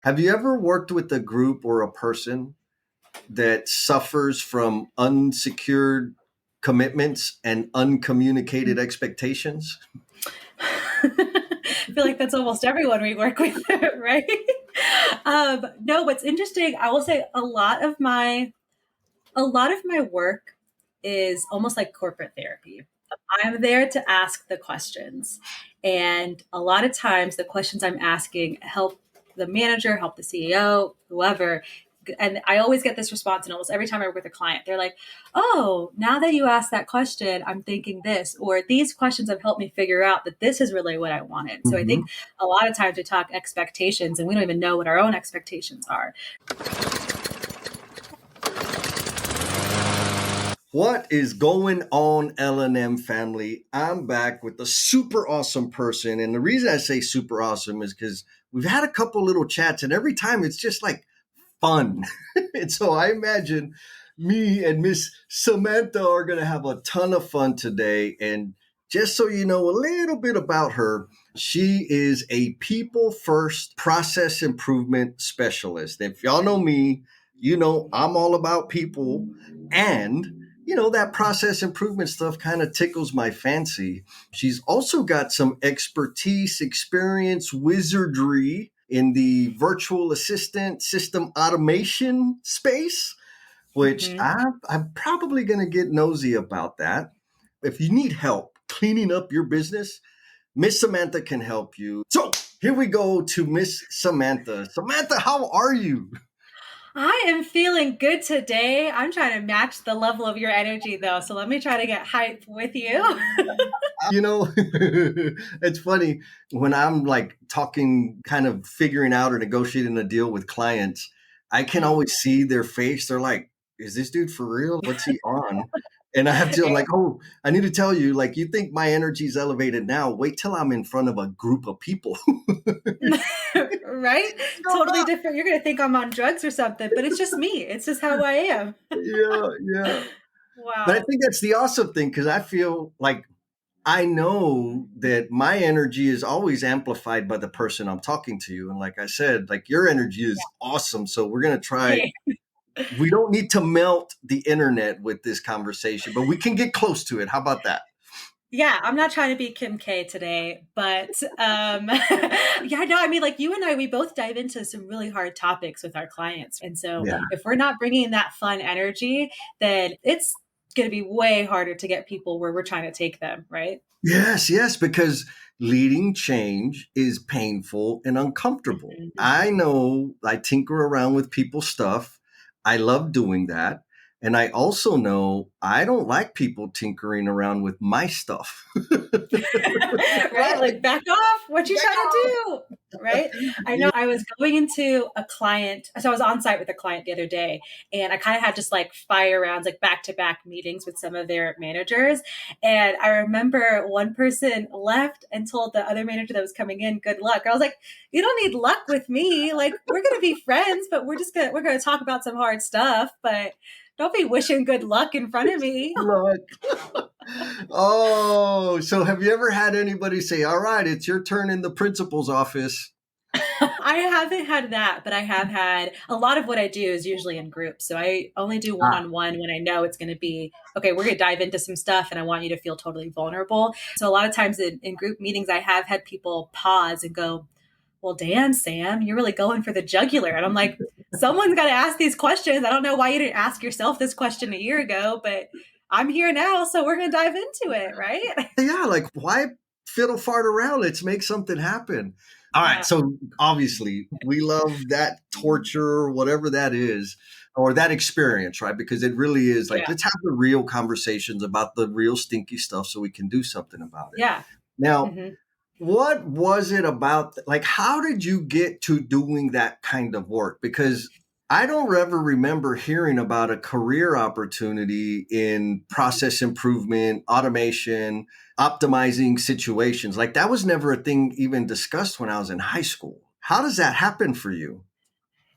Have you ever worked with a group or a person that suffers from unsecured commitments and uncommunicated expectations? I feel like that's almost everyone we work with, right? No, what's interesting, I will say a lot of my work is almost like corporate therapy. I'm there to ask the questions. And a lot of times the questions I'm asking help the manager, help the CEO, whoever. And I always get this response, and almost every time I work with a client, they're like, "Oh, now that you asked that question, I'm thinking this," or "These questions have helped me figure out that this is really what I wanted." So I Mhm. think a lot of times we talk expectations and we don't even know what our own expectations are. What is going on, L&M family? I'm back with a super awesome person. And the reason I say super awesome is because we've had a couple little chats, and every time it's just like fun. And so I imagine me and Miss Samantha are going to have a ton of fun today. And just so you know a little bit about her, she is a people first process improvement specialist. If y'all know me, you know I'm all about people, and that process improvement stuff kind of tickles my fancy. She's also got some expertise, experience, wizardry in the virtual assistant system automation space, which Mhm. I'm probably going to get nosy about that. If you need help cleaning up your business, Miss Samantha can help you. So here we go to Miss Samantha. Samantha, how are you? I am feeling good today. I'm trying to match the level of your energy though. So let me try to get hype with you. You know, it's funny when I'm like talking, kind of figuring out or negotiating a deal with clients, I can Mm. always see their face. They're like, is this dude for real? What's he on? And I have to, I'm like, oh, I need to tell you, like, you think my energy is elevated now? Wait till I'm in front of a group of people. Right? Totally different. You're going to think I'm on drugs or something, but it's just me. It's just how I am. Yeah, yeah. But I Wow. think that's the awesome thing because I feel like I know that my energy is always amplified by the person I'm talking to. And like I said, like your energy is awesome. So we're going to try. We don't need to melt the internet with this conversation, but we can get close to it. How about that? Yeah, I'm not trying to be Kim K today, but yeah, no, I mean, like you and I, we both dive into some really hard topics with our clients. And so Yeah. if we're not bringing that fun energy, then it's going to be way harder to get people where we're trying to take them, right? Yes, yes, because leading change is painful and uncomfortable. Mhm. I know I tinker around with people's stuff. I love doing that. And I also know I don't like people tinkering around with my stuff. Right? Right? Like, back off. What you trying to do? Right? I know Yeah. I was going into a client. So I was on site with a client the other day, and I kind of had just like fire rounds, like back to back meetings with some of their managers. And I remember one person left and told the other manager that was coming in, good luck. I was like, you don't need luck with me. Like, we're going to be friends, but we're going to talk about some hard stuff, but don't be wishing good luck in front of me. Look. Oh, so have you ever had anybody say, all right, it's your turn in the principal's office? I haven't had that, but I have had a lot of what I do is usually in groups. So I only do one Ah, on one when I know it's going to be, okay, we're going to dive into some stuff and I want you to feel totally vulnerable. So a lot of times in group meetings, I have had people pause and go, well, damn, Sam, you're really going for the jugular. And I'm like, someone's got to ask these questions. I don't know why you didn't ask yourself this question a year ago, but I'm here now. So we're going to dive into it, right? yeah, like why fiddle fart around? Let's make something happen. All right. Yeah. So obviously, we love that torture, whatever that is, or that experience, right? Because it really is like, Yeah. let's have the real conversations about the real stinky stuff so we can do something about it. Yeah. Now, Hmm. what was it about? Like, how did you get to doing that kind of work? Because I don't ever remember hearing about a career opportunity in process improvement, automation, optimizing situations. Like, that was never a thing even discussed when I was in high school. How does that happen for you?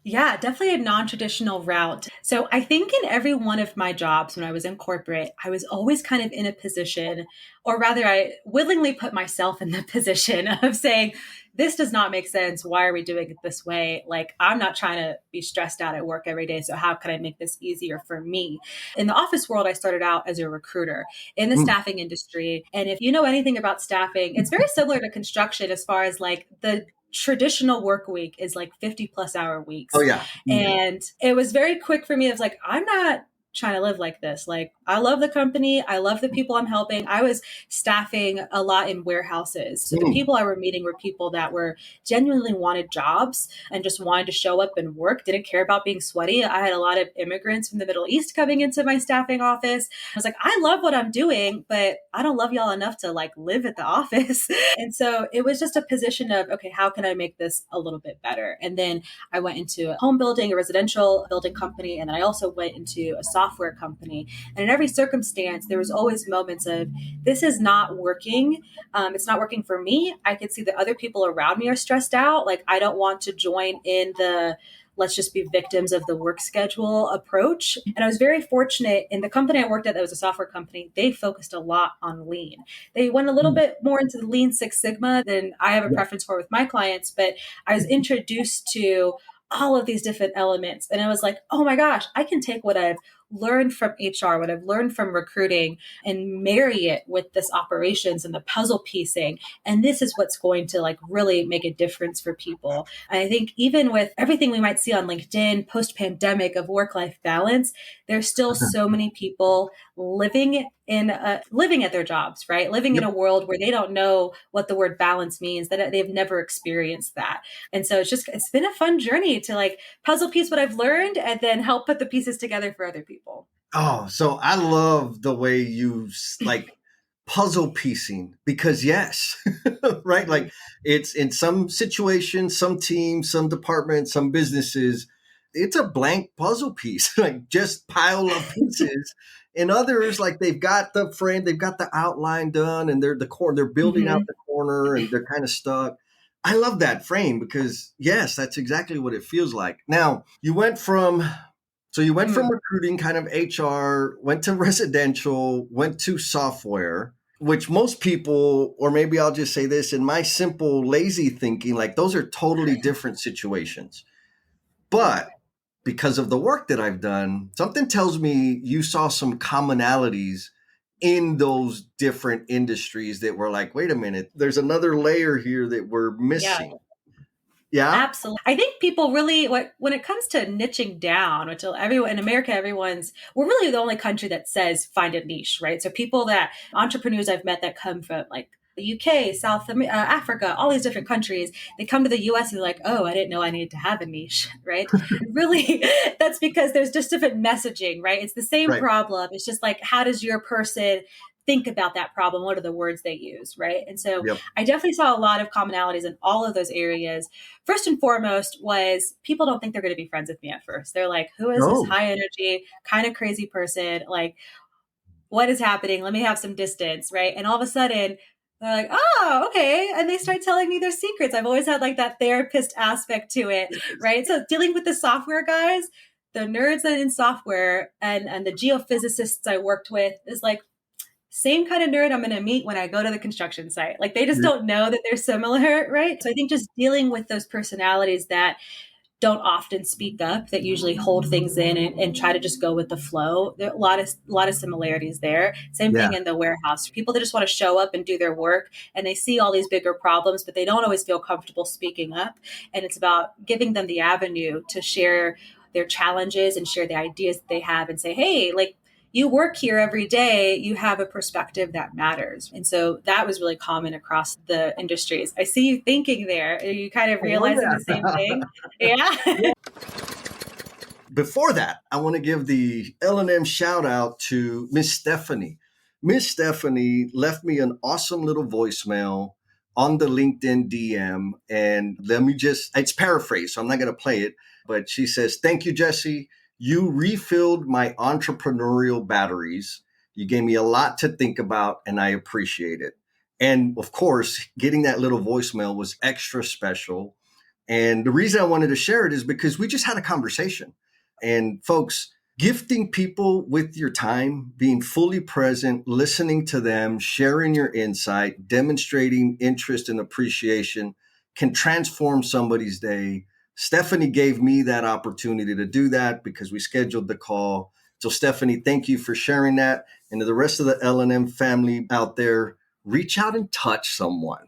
Yeah, definitely a non-traditional route. So I think in every one of my jobs when I was in corporate, I was always kind of in a position, or rather, I willingly put myself in the position of saying, this does not make sense. Why are we doing it this way? Like, I'm not trying to be stressed out at work every day. So how can I make this easier for me? In the office world, I started out as a recruiter in the Mm. staffing industry. And if you know anything about staffing, it's very similar to construction as far as like the traditional work week is like 50+ hour Oh weeks. yeah. Mm. And it was very quick for me. It was like, I'm not trying to live like this. Like, I love the company. I love the people I'm helping. I was staffing a lot in warehouses. So the Mm. people I were meeting were people that were genuinely wanted jobs and just wanted to show up and work, didn't care about being sweaty. I had a lot of immigrants from the Middle East coming into my staffing office. I was like, I love what I'm doing, but I don't love y'all enough to like live at the office. And so it was just a position of, okay, how can I make this a little bit better? And then I went into a home building, a residential building company, and then I also went into a software company. And in every circumstance, there was always moments of, this is not working. It's not working for me. I could see that other people around me are stressed out. Like, I don't want to join in the let's just be victims of the work schedule approach. And I was very fortunate in the company I worked at, that was a software company. They focused a lot on lean. They went a little Mm. bit more into the Lean Six Sigma than I have a Yeah. preference for with my clients, but I was introduced to all of these different elements. And I was like, oh my gosh, I can take what I've learned from HR, what I've learned from recruiting, and marry it with this operations and the puzzle piecing. And this is what's going to like really make a difference for people. And I think even with everything we might see on LinkedIn post pandemic of work-life balance, there's still so many people living at their jobs, right? Living in Yep. a world where they don't know what the word balance means, that they've never experienced that. And so it's been a fun journey to like puzzle piece what I've learned and then help put the pieces together for other people. Oh, so I love the way you like puzzle piecing because yes, right? Mhm. Like it's in some situations, some teams, some departments, some businesses, it's a blank puzzle piece, like just pile of pieces. In others, like they've got the frame, they've got the outline done, and they're building out Mhm. the corner, and they're kind of stuck. I love that frame because yes, that's exactly what it feels like. Now you went from Mhm. recruiting, kind of HR, went to residential, went to software, which most people, or maybe I'll just say this in my simple, lazy thinking, like those are totally different situations. Mhm. But because of the work that I've done, something tells me you saw some commonalities in those different industries that were like, wait a minute, there's another layer here that we're Yeah. missing. Yeah. Absolutely. I think people really, when it comes to niching down, which everyone in America, we're really the only country that says find a niche, right? So entrepreneurs I've met that come from like the UK, Africa, all these different countries, they come to the US and they're like, oh, I didn't know I needed to have a niche, right? Really, that's because there's just different messaging, right? It's the same Right. problem. It's just like, how does your person think about that problem? What are the words they use, right? And so Yep. I definitely saw a lot of commonalities in all of those areas. First and foremost was people don't think they're going to be friends with me at first. They're like, who is this No. high energy, kind of crazy person? Like, what is happening? Let me have some distance, right? And all of a sudden, they're like, oh, okay. And they start telling me their secrets. I've always had like that therapist aspect to it, right? So dealing with the software guys, the nerds in software and the geophysicists I worked with is like, same kind of nerd I'm going to meet when I go to the construction site. Like they just don't know that they're similar, right? So I think just dealing with those personalities that don't often speak up, that usually hold things in and try to just go with the flow. There are a lot of similarities there. Same Yeah. thing in the warehouse. People that just want to show up and do their work and they see all these bigger problems, but they don't always feel comfortable speaking up. And it's about giving them the avenue to share their challenges and share the ideas that they have and say, hey, like you work here every day, you have a perspective that matters. And so that was really common across the industries. I see you thinking there. Are you kind of Oh, realizing the same yeah. thing? Yeah. Before that, I want to give the L&M shout out to Miss Stephanie. Miss Stephanie left me an awesome little voicemail on the LinkedIn DM. And it's paraphrased, so I'm not going to play it. But she says, thank you, Jesse. You refilled my entrepreneurial batteries. You gave me a lot to think about, and I appreciate it. And of course, getting that little voicemail was extra special. And the reason I wanted to share it is because we just had a conversation. And folks, gifting people with your time, being fully present, listening to them, sharing your insight, demonstrating interest and appreciation can transform somebody's day. Stephanie gave me that opportunity to do that because we scheduled the call. So Stephanie, thank you for sharing that. And to the rest of the L&M family out there, reach out and touch someone.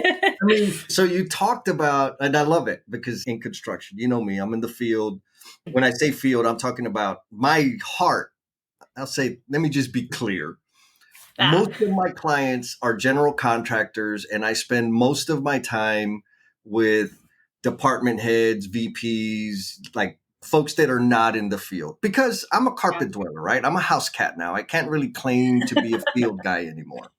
I mean, so you talked about, and I love it because in construction, you know me, I'm in the field. When I say field, I'm talking about my heart. I'll say, let me just be clear. Most of my clients are general contractors, and I spend most of my time with department heads, VPs, like folks that are not in the field because I'm a carpet dweller, right? I'm a house cat now. I can't really claim to be a field guy anymore.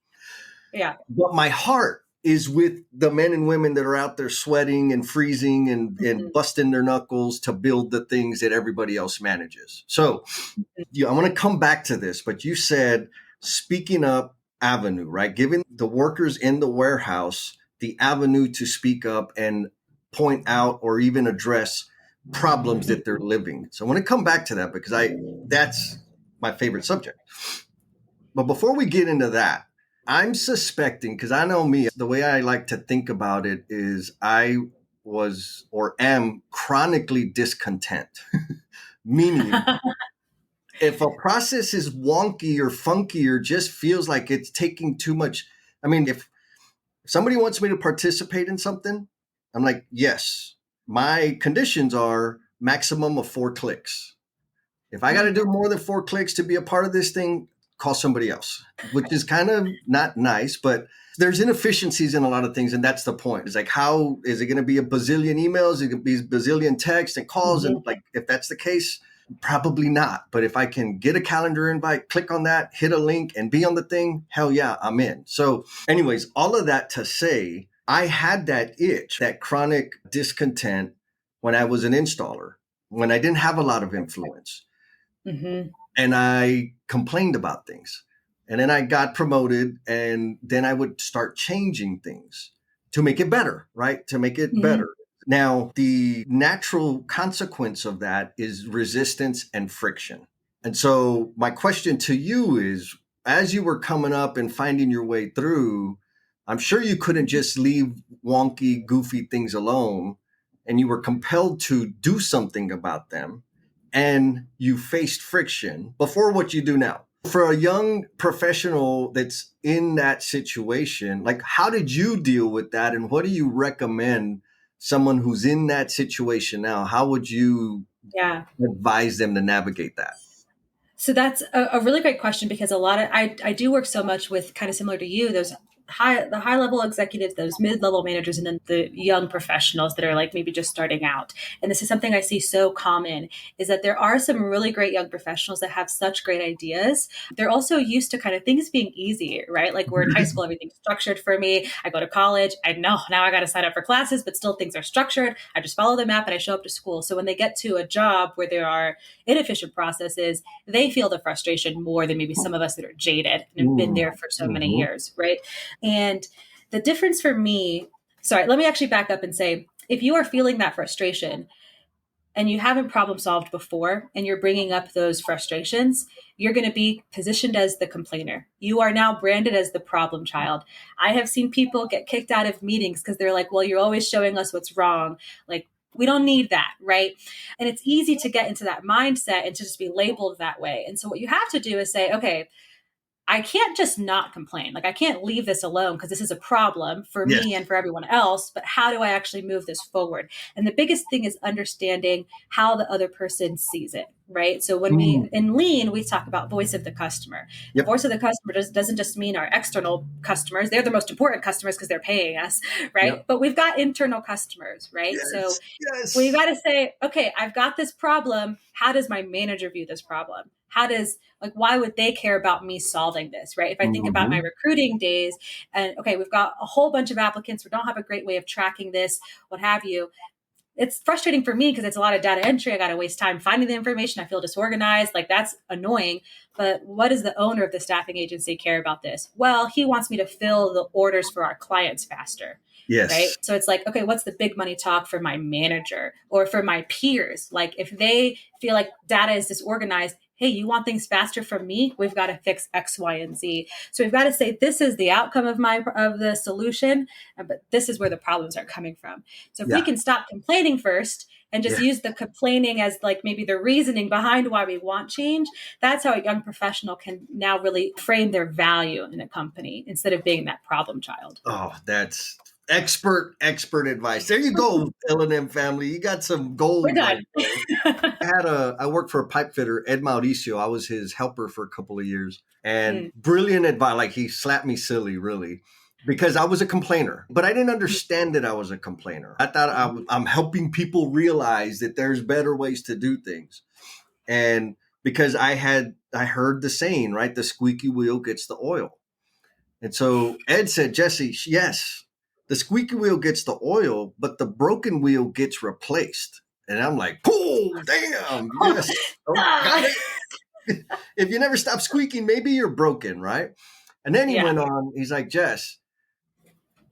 Yeah. But my heart is with the men and women that are out there sweating and freezing and busting their knuckles to build the things that everybody else manages. So I want to come back to this, but you said speaking up avenue, right? Giving the workers in the warehouse the avenue to speak up and point out or even address problems that they're living. So I want to come back to that because that's my favorite subject. But before we get into that, I'm suspecting, because I know me, the way I like to think about it is I was or am chronically discontent, meaning if a process is wonky or funky or just feels like it's taking too much. I mean, if somebody wants me to participate in something, I'm like, yes, my conditions are maximum of 4 clicks. If I got to do more than 4 clicks to be a part of this thing, call somebody else, which is kind of not nice, but there's inefficiencies in a lot of things. And that's the point. It's like, how is it going to be a bazillion emails? Is it going to be a bazillion texts and calls? And like, if that's the case, probably not. But if I can get a calendar invite, click on that, hit a link and be on the thing, hell yeah, I'm in. So anyways, all of that to say, I had that itch, that chronic discontent when I was an installer, when I didn't have a lot of influence. And I complained about things. And then I got promoted and then I would start changing things to make it better, right? To make it better. Now, the natural consequence of that is resistance and friction. And so my question to you is, as you were coming up and finding your way through, I'm sure you couldn't just leave wonky, goofy things alone, and you were compelled to do something about them, and you faced friction before what you do now. For a young professional that's in that situation, like, how did you deal with that? And what do you recommend someone who's in that situation now? How would you advise them to navigate that? So that's a really great question because I do work so much with, kind of similar to you, the high level executives, those mid level managers, and then the young professionals that are like maybe just starting out. And this is something I see so common, is that there are some really great young professionals that have such great ideas. They're also used to kind of things being easy, right? Like, we're in high school, everything's structured for me. I go to college, I know now I got to sign up for classes, but still things are structured. I just follow the map and I show up to school. So when they get to a job where there are inefficient processes, they feel the frustration more than maybe some of us that are jaded and have been there for so many years, right? And the difference for me, let me actually back up and say, if you are feeling that frustration and you haven't problem solved before and you're bringing up those frustrations, you're going to be positioned as the complainer. You are now branded as the problem child. I have seen people get kicked out of meetings because they're like, well, you're always showing us what's wrong. Like, we don't need that, right? And it's easy to get into that mindset and to just be labeled that way. And so what you have to do is say, okay, I can't just not complain. Like, I can't leave this alone because this is a problem for me and for everyone else. But how do I actually move this forward? And the biggest thing is understanding how the other person sees it, right? So when we, in Lean, we talk about voice of the customer. The voice of the customer doesn't just mean our external customers. They're the most important customers because they're paying us, right? But we've got internal customers, right? So we got to say, okay, I've got this problem. How does my manager view this problem? Why would they care about me solving this, right? If I think about my recruiting days and, okay, we've got a whole bunch of applicants, we don't have a great way of tracking this, what have you. It's frustrating for me because it's a lot of data entry. I got to waste time finding the information. I feel disorganized. Like, that's annoying. But what does the owner of the staffing agency care about this? Well, he wants me to fill the orders for our clients faster. Yes. Right. So it's like, okay, what's the big money talk for my manager or for my peers? Like, if they feel like data is disorganized, hey, you want things faster from me? We've got to fix X, Y, and Z. So we've got to say, this is the outcome of the solution, but this is where the problems are coming from. So if we Yeah. can stop complaining first and just Yeah. use the complaining as like maybe the reasoning behind why we want change, that's how a young professional can now really frame their value in a company instead of being that problem child. Oh, that's expert advice. There you go, L&M family. You got some We're gold right done. there. I worked for a pipe fitter, Ed Mauricio. I was his helper for a couple of years, and brilliant advice. Like, he slapped me silly, really, because I was a complainer, but I didn't understand that I was a complainer. I thought I'm helping people realize that there's better ways to do things. And because I heard the saying, right? The squeaky wheel gets the oil. And so Ed said, Jesse, yes, the squeaky wheel gets the oil, but the broken wheel gets replaced. And I'm like, oh, damn, yes. Oh, got it. If you never stop squeaking, maybe you're broken, right? And then he went on, he's like, Jess,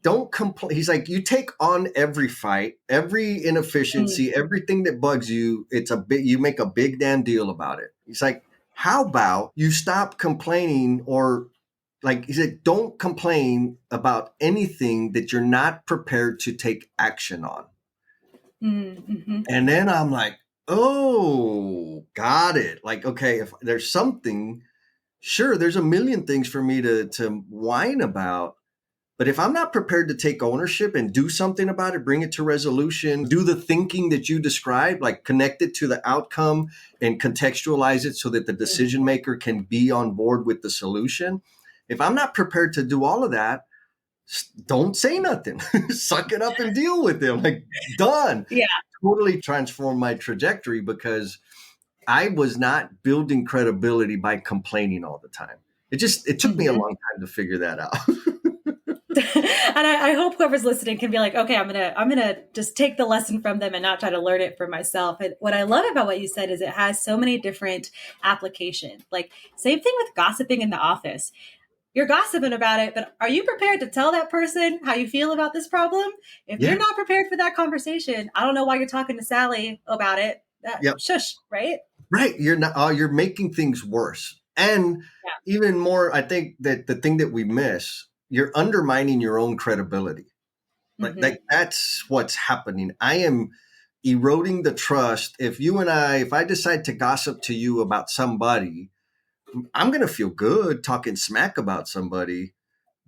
don't complain. He's like, you take on every fight, every inefficiency, everything that bugs you. You make a big damn deal about it. He's like, how about you stop complaining, or like he said, don't complain about anything that you're not prepared to take action on. Mm-hmm. And then I'm like, oh, got it. Like, okay, if there's something, sure, there's a million things for me to whine about. But if I'm not prepared to take ownership and do something about it, bring it to resolution, do the thinking that you described, like connect it to the outcome and contextualize it so that the decision maker can be on board with the solution. If I'm not prepared to do all of that, don't say nothing. Suck it up and deal with them. Like, done. Yeah. Totally transformed my trajectory because I was not building credibility by complaining all the time. It took me a long time to figure that out. And I hope whoever's listening can be like, okay, I'm gonna just take the lesson from them and not try to learn it for myself. And what I love about what you said is it has so many different applications. Like, same thing with gossiping in the office. You're gossiping about it, but are you prepared to tell that person how you feel about this problem? If you're not prepared for that conversation, I don't know why you're talking to Sally about it. Shush, right? Right. You're not. You're making things worse, and even more. I think that the thing that we miss, you're undermining your own credibility. Like that's what's happening. I am eroding the trust. If I decide to gossip to you about somebody, I'm going to feel good talking smack about somebody.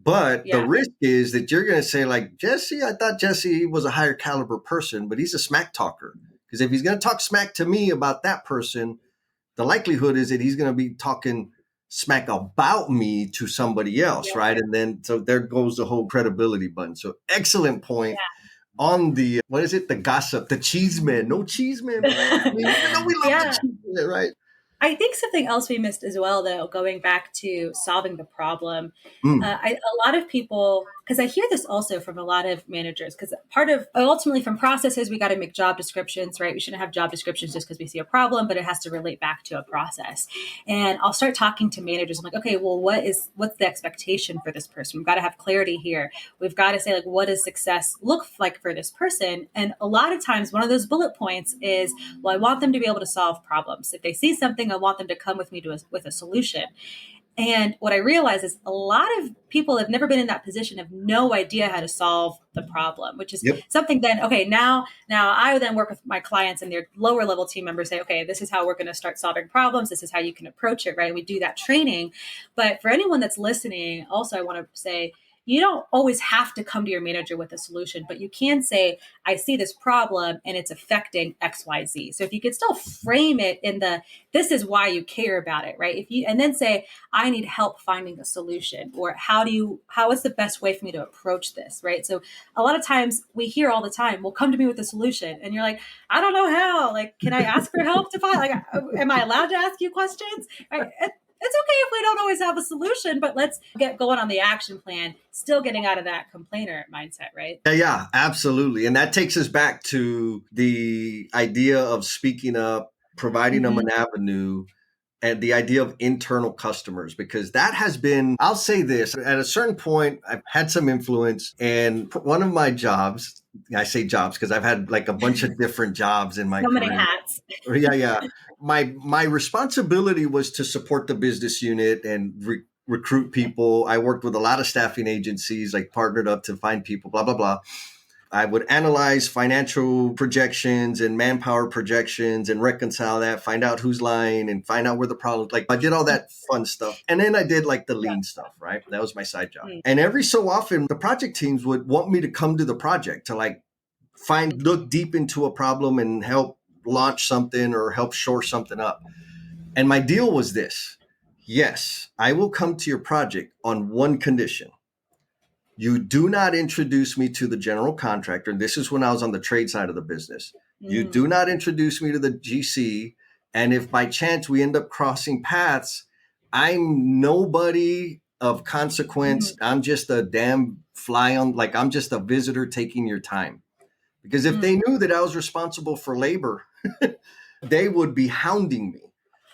But the risk is that you're going to say, like, Jesse, I thought Jesse was a higher caliber person, but he's a smack talker. Because if he's going to talk smack to me about that person, the likelihood is that he's going to be talking smack about me to somebody else, right? And then, so there goes the whole credibility button. So excellent point on the, what is it? The gossip, the cheese man. No cheese man, man. I mean, even though we love the cheese man, right? I think something else we missed as well, though, going back to solving the problem, a lot of people, because I hear this also from a lot of managers, because ultimately from processes, we got to make job descriptions, right? We shouldn't have job descriptions just because we see a problem, but it has to relate back to a process. And I'll start talking to managers. I'm like, okay, well, what's the expectation for this person? We've got to have clarity here. We've got to say, like, what does success look like for this person? And a lot of times, one of those bullet points is, well, I want them to be able to solve problems. If they see something, I want them to come with me with a solution. And what I realize is a lot of people have never been in that position, have no idea how to solve the problem, which is something then, okay, now I then work with my clients and their lower level team members, say, okay, this is how we're going to start solving problems. This is how you can approach it, right? And we do that training. But for anyone that's listening, also, I want to say, you don't always have to come to your manager with a solution, but you can say, I see this problem and it's affecting XYZ. So if you could still frame it in this is why you care about it, right? And then say, I need help finding a solution, or how is the best way for me to approach this, right? So a lot of times we hear all the time, well, come to me with a solution. And you're like, I don't know how, like, can I ask for help to find, like, am I allowed to ask you questions? Right? It's okay if we don't always have a solution, but let's get going on the action plan, still getting out of that complainer mindset, right? Yeah, absolutely. And that takes us back to the idea of speaking up, providing them an avenue, and the idea of internal customers, because that has been, I'll say this, at a certain point, I've had some influence, and one of my jobs, I say jobs because I've had like a bunch of different jobs in my So career. many hats. Yeah. my responsibility was to support the business unit and recruit people. I worked with a lot of staffing agencies, like partnered up to find people, blah, blah, blah. I would analyze financial projections and manpower projections and reconcile that, find out who's lying and find out where the problem. Like I did all that fun stuff. And then I did like the lean stuff, right? That was my side job. Mm. And every so often the project teams would want me to come to the project to like look deep into a problem and help launch something or help shore something up. And my deal was this: yes, I will come to your project on one condition. You do not introduce me to the general contractor. And this is when I was on the trade side of the business. You do not introduce me to the GC. And if by chance we end up crossing paths, I'm nobody of consequence. I'm just a damn fly on, like I'm just a visitor taking your time. Because if they knew that I was responsible for labor, they would be hounding me.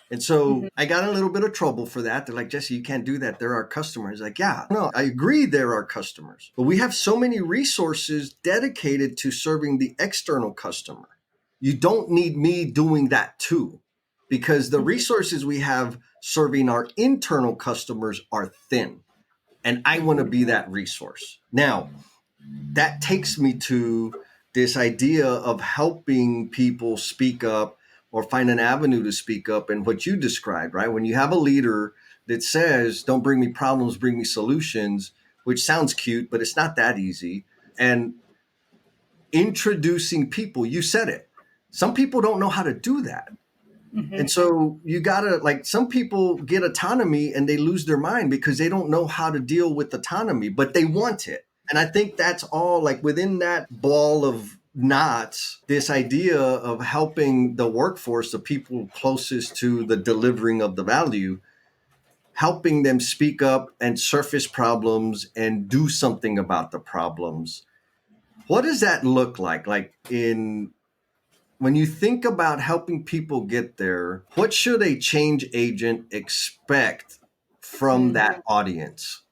And so I got in a little bit of trouble for that. They're like, Jesse, you can't do that. They're our customers. Like, yeah, no, I agree they're our customers. But we have so many resources dedicated to serving the external customer. You don't need me doing that too, because the resources we have serving our internal customers are thin. And I want to be that resource. Now, that takes me to this idea of helping people speak up or find an avenue to speak up. And what you described, right? When you have a leader that says, don't bring me problems, bring me solutions, which sounds cute, but it's not that easy. And introducing people, you said it. Some people don't know how to do that. And so you gotta, like, some people get autonomy and they lose their mind because they don't know how to deal with autonomy, but they want it. And I think that's all, like, within that ball of knots, this idea of helping the workforce, the people closest to the delivering of the value, helping them speak up and surface problems and do something about the problems. What does that look like? Like, when you think about helping people get there, what should a change agent expect from that audience?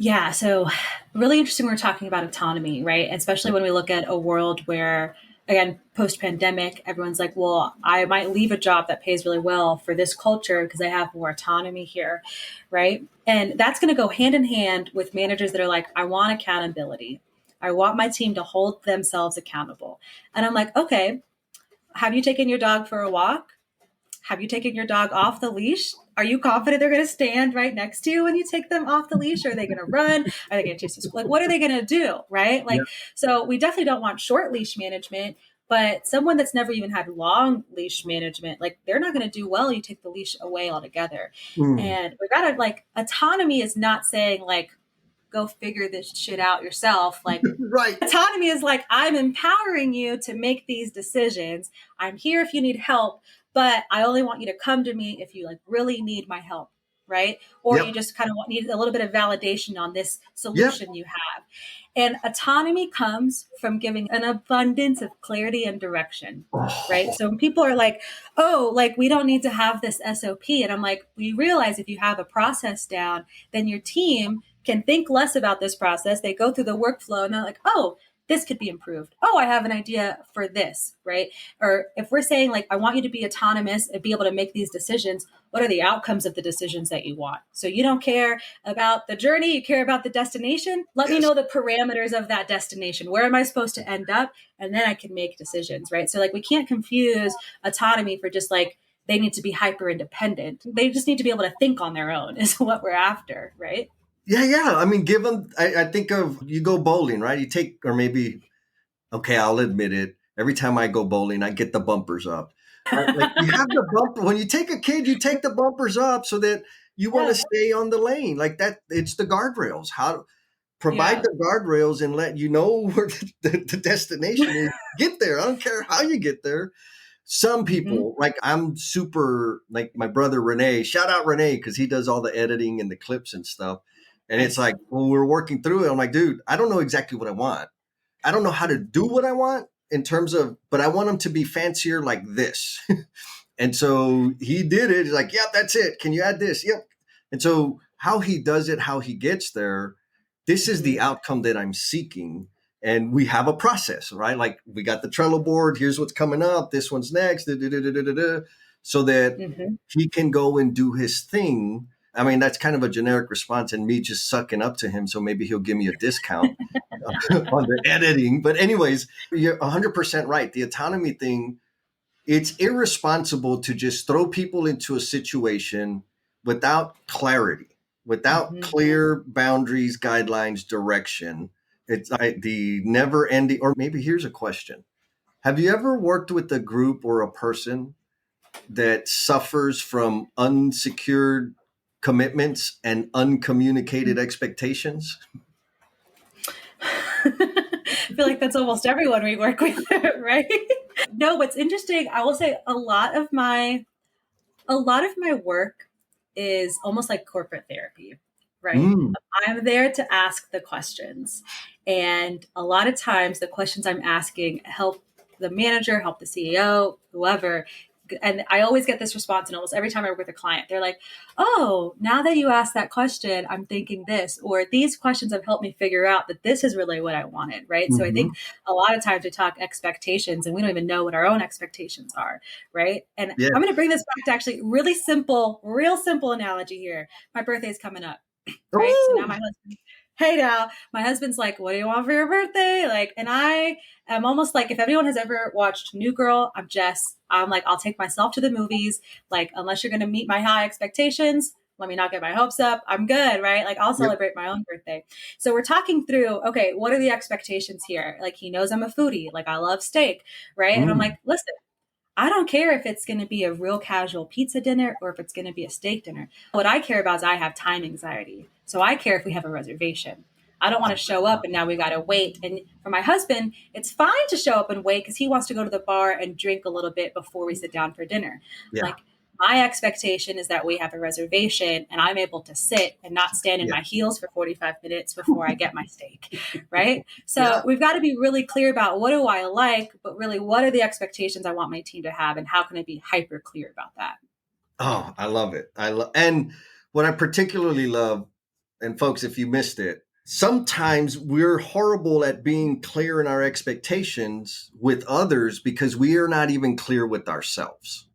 Yeah, so really interesting. We're talking about autonomy, right? Especially when we look at a world where, again, post pandemic, everyone's like, well, I might leave a job that pays really well for this culture because I have more autonomy here, right? And that's going to go hand in hand with managers that are like, I want accountability. I want my team to hold themselves accountable. And I'm like, okay, have you taken your dog for a walk? Have you taken your dog off the leash? Are you confident they're going to stand right next to you when you take them off the leash? Are they going to run? Are they going to chase the school? Like, what are they going to do? Right? Like, so we definitely don't want short leash management, but someone that's never even had long leash management, like they're not going to do well. You take the leash away altogether. And we got to, like, autonomy is not saying like, go figure this shit out yourself. Like, Right. Autonomy is like, I'm empowering you to make these decisions. I'm here if you need help, but I only want you to come to me if you like really need my help, right? Or you just kind of need a little bit of validation on this solution you have. And autonomy comes from giving an abundance of clarity and direction, right? So when people are like, oh, like we don't need to have this SOP. And I'm like, well, you realize if you have a process down, then your team can think less about this process. They go through the workflow and they're like, oh, this could be improved. Oh, I have an idea for this, right? Or if we're saying like, I want you to be autonomous and be able to make these decisions, what are the outcomes of the decisions that you want? So you don't care about the journey, you care about the destination. Let me know the parameters of that destination. Where am I supposed to end up? And then I can make decisions, right? So like we can't confuse autonomy for just like, they need to be hyper independent. They just need to be able to think on their own is what we're after, right? Yeah. I mean, give them, I think of, you go bowling, right? You take, or maybe, okay, I'll admit it. Every time I go bowling, I get the bumpers up. Like you have the bumper, when you take a kid, you take the bumpers up so that you want to stay on the lane. Like that, it's the guardrails. How provide the guardrails and let you know where the destination is. Get there. I don't care how you get there. Some people, like I'm super, like my brother Renee, shout out Renee, because he does all the editing and the clips and stuff. And it's like, when we're working through it, I'm like, dude, I don't know exactly what I want. I don't know how to do what I want in terms of, but I want them to be fancier like this. And so he did it. He's like, yep, that's it. Can you add this? Yep. And so how he does it, how he gets there, this is the outcome that I'm seeking. And we have a process, right? Like we got the Trello board. Here's what's coming up. This one's next. Da, da, da, da, da, da, so that Mm-hmm. he can go and do his thing. I mean, that's kind of a generic response and me just sucking up to him. So maybe he'll give me a discount on the editing. But anyways, you're 100% right. The autonomy thing, it's irresponsible to just throw people into a situation without clarity, without Mm-hmm. clear boundaries, guidelines, direction. It's the never ending, or maybe here's a question. Have you ever worked with a group or a person that suffers from unsecured commitments and uncommunicated expectations? I feel like that's almost everyone we work with, right? No, what's interesting, I will say a lot of my work is almost like corporate therapy, right? Mm, I'm there to ask the questions. And a lot of times the questions I'm asking help the manager, help the CEO, whoever. And I always get this response, and almost every time I work with a client, they're like, "Oh, now that you asked that question, I'm thinking this," or "These questions have helped me figure out that this is really what I wanted." Right. So I hmm. think a lot of times we talk expectations and we don't even know what our own expectations are. Right. And Yeah. I'm going to bring this back to actually really simple, real simple analogy here. My birthday is coming up. Right. So now Ooh. my husband, hey now, my husband's like, "What do you want for your birthday?" Like, and I am almost like, if anyone has ever watched New Girl, I'm Jess. I'm like, I'll take myself to the movies. Like, unless you're going to meet my high expectations, let me not get my hopes up. I'm good. Right. Like, I'll Yep. celebrate my own birthday. So we're talking through, okay, what are the expectations here? Like, he knows I'm a foodie. Like, I love steak. Right. And I'm Mm, like, listen, I don't care if it's going to be a real casual pizza dinner or if it's going to be a steak dinner. What I care about is I have time anxiety. So I care if we have a reservation. I don't want to show up and now we got to wait. And for my husband, it's fine to show up and wait because he wants to go to the bar and drink a little bit before we sit down for dinner. yeah. Like, my expectation is that we have a reservation and I'm able to sit and not stand in Yeah. my heels for 45 minutes before I get my steak. Right. So Yeah. we've got to be really clear about what do I like, but really what are the expectations I want my team to have and how can I be hyper clear about that? Oh, I love it. And what I particularly love, and folks, if you missed it, sometimes we're horrible at being clear in our expectations with others because we are not even clear with ourselves.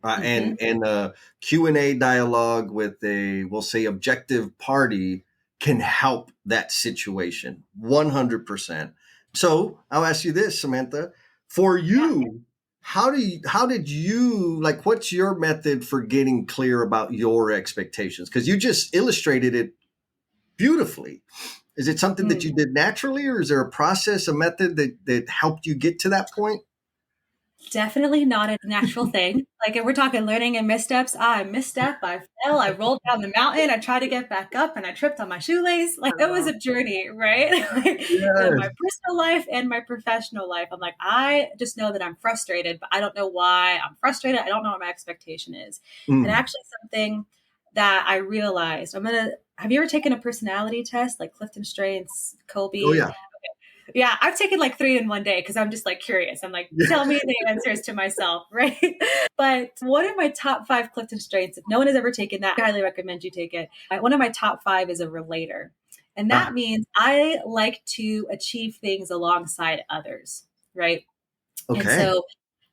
Mm-hmm. And a Q&A dialogue with a, we'll say, objective party can help that situation 100%. So I'll ask you this, Samantha, for Yeah. you, how did you, like, what's your method for getting clear about your expectations? Because you just illustrated it beautifully. Is it something that Mm. you did naturally, or is there a process, a method that helped you get to that point? Definitely not a natural thing. Like, if we're talking learning and missteps, I misstep, I fell, I rolled down the mountain, I tried to get back up, and I tripped on my shoelace. Like, it was a journey, right? Like, in my Yes. personal life and my professional life, I'm like, I just know that I'm frustrated, but I don't know why I'm frustrated. I don't know what my expectation is. And Mm. actually, something that I realized, have you ever taken a personality test like Clifton Strengths, Oh Colby? yeah. Yeah, I've taken like 3 in one day because I'm just like curious. I'm like, tell me the answers to myself, right? But one of my top 5 Clifton Strengths, if no one has ever taken that, I highly recommend you take it. One of my top 5 is a relator. And Ah, that means I like to achieve things alongside others, right? And okay. so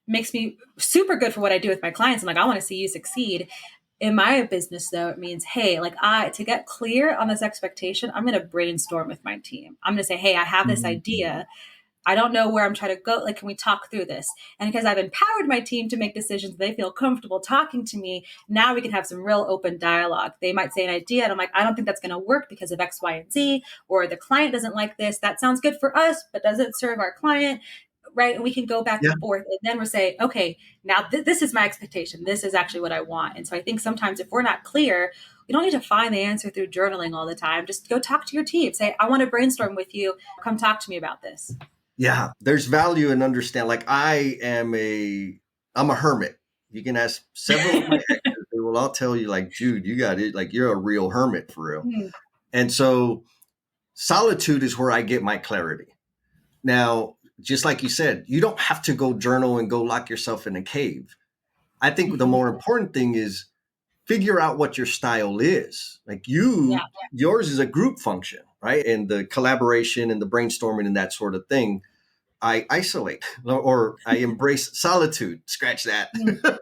makes me super good for what I do with my clients. I'm like, I want to see you succeed. In my business, though, it means, hey, like to get clear on this expectation, I'm going to brainstorm with my team. I'm going to say, hey, I have this Mhm. idea. I don't know where I'm trying to go. Like, can we talk through this? And because I've empowered my team to make decisions, they feel comfortable talking to me. Now we can have some real open dialogue. They might say an idea, and I'm like, I don't think that's going to work because of X, Y, and Z, or the client doesn't like this. That sounds good for us, but doesn't serve our client. Right. And we can go back Yeah. and forth. And then we're saying, okay, now this is my expectation. This is actually what I want. And so I think sometimes if we're not clear, you don't need to find the answer through journaling all the time. Just go talk to your team. Say, I want to brainstorm with you. Come talk to me about this. Yeah. There's value in understand. Like I'm a hermit. You can ask several of my exes. They will all tell you, like, Jude, you got it. Like, you're a real hermit for real. Hmm. And so solitude is where I get my clarity. Now, just like you said, you don't have to go journal and go lock yourself in a cave. I think the Mhm. more important thing is figure out what your style is. Like Yeah. yours is a group function. right? And the collaboration and the brainstorming and that sort of thing, I isolate or I embrace solitude. Scratch that. Mm.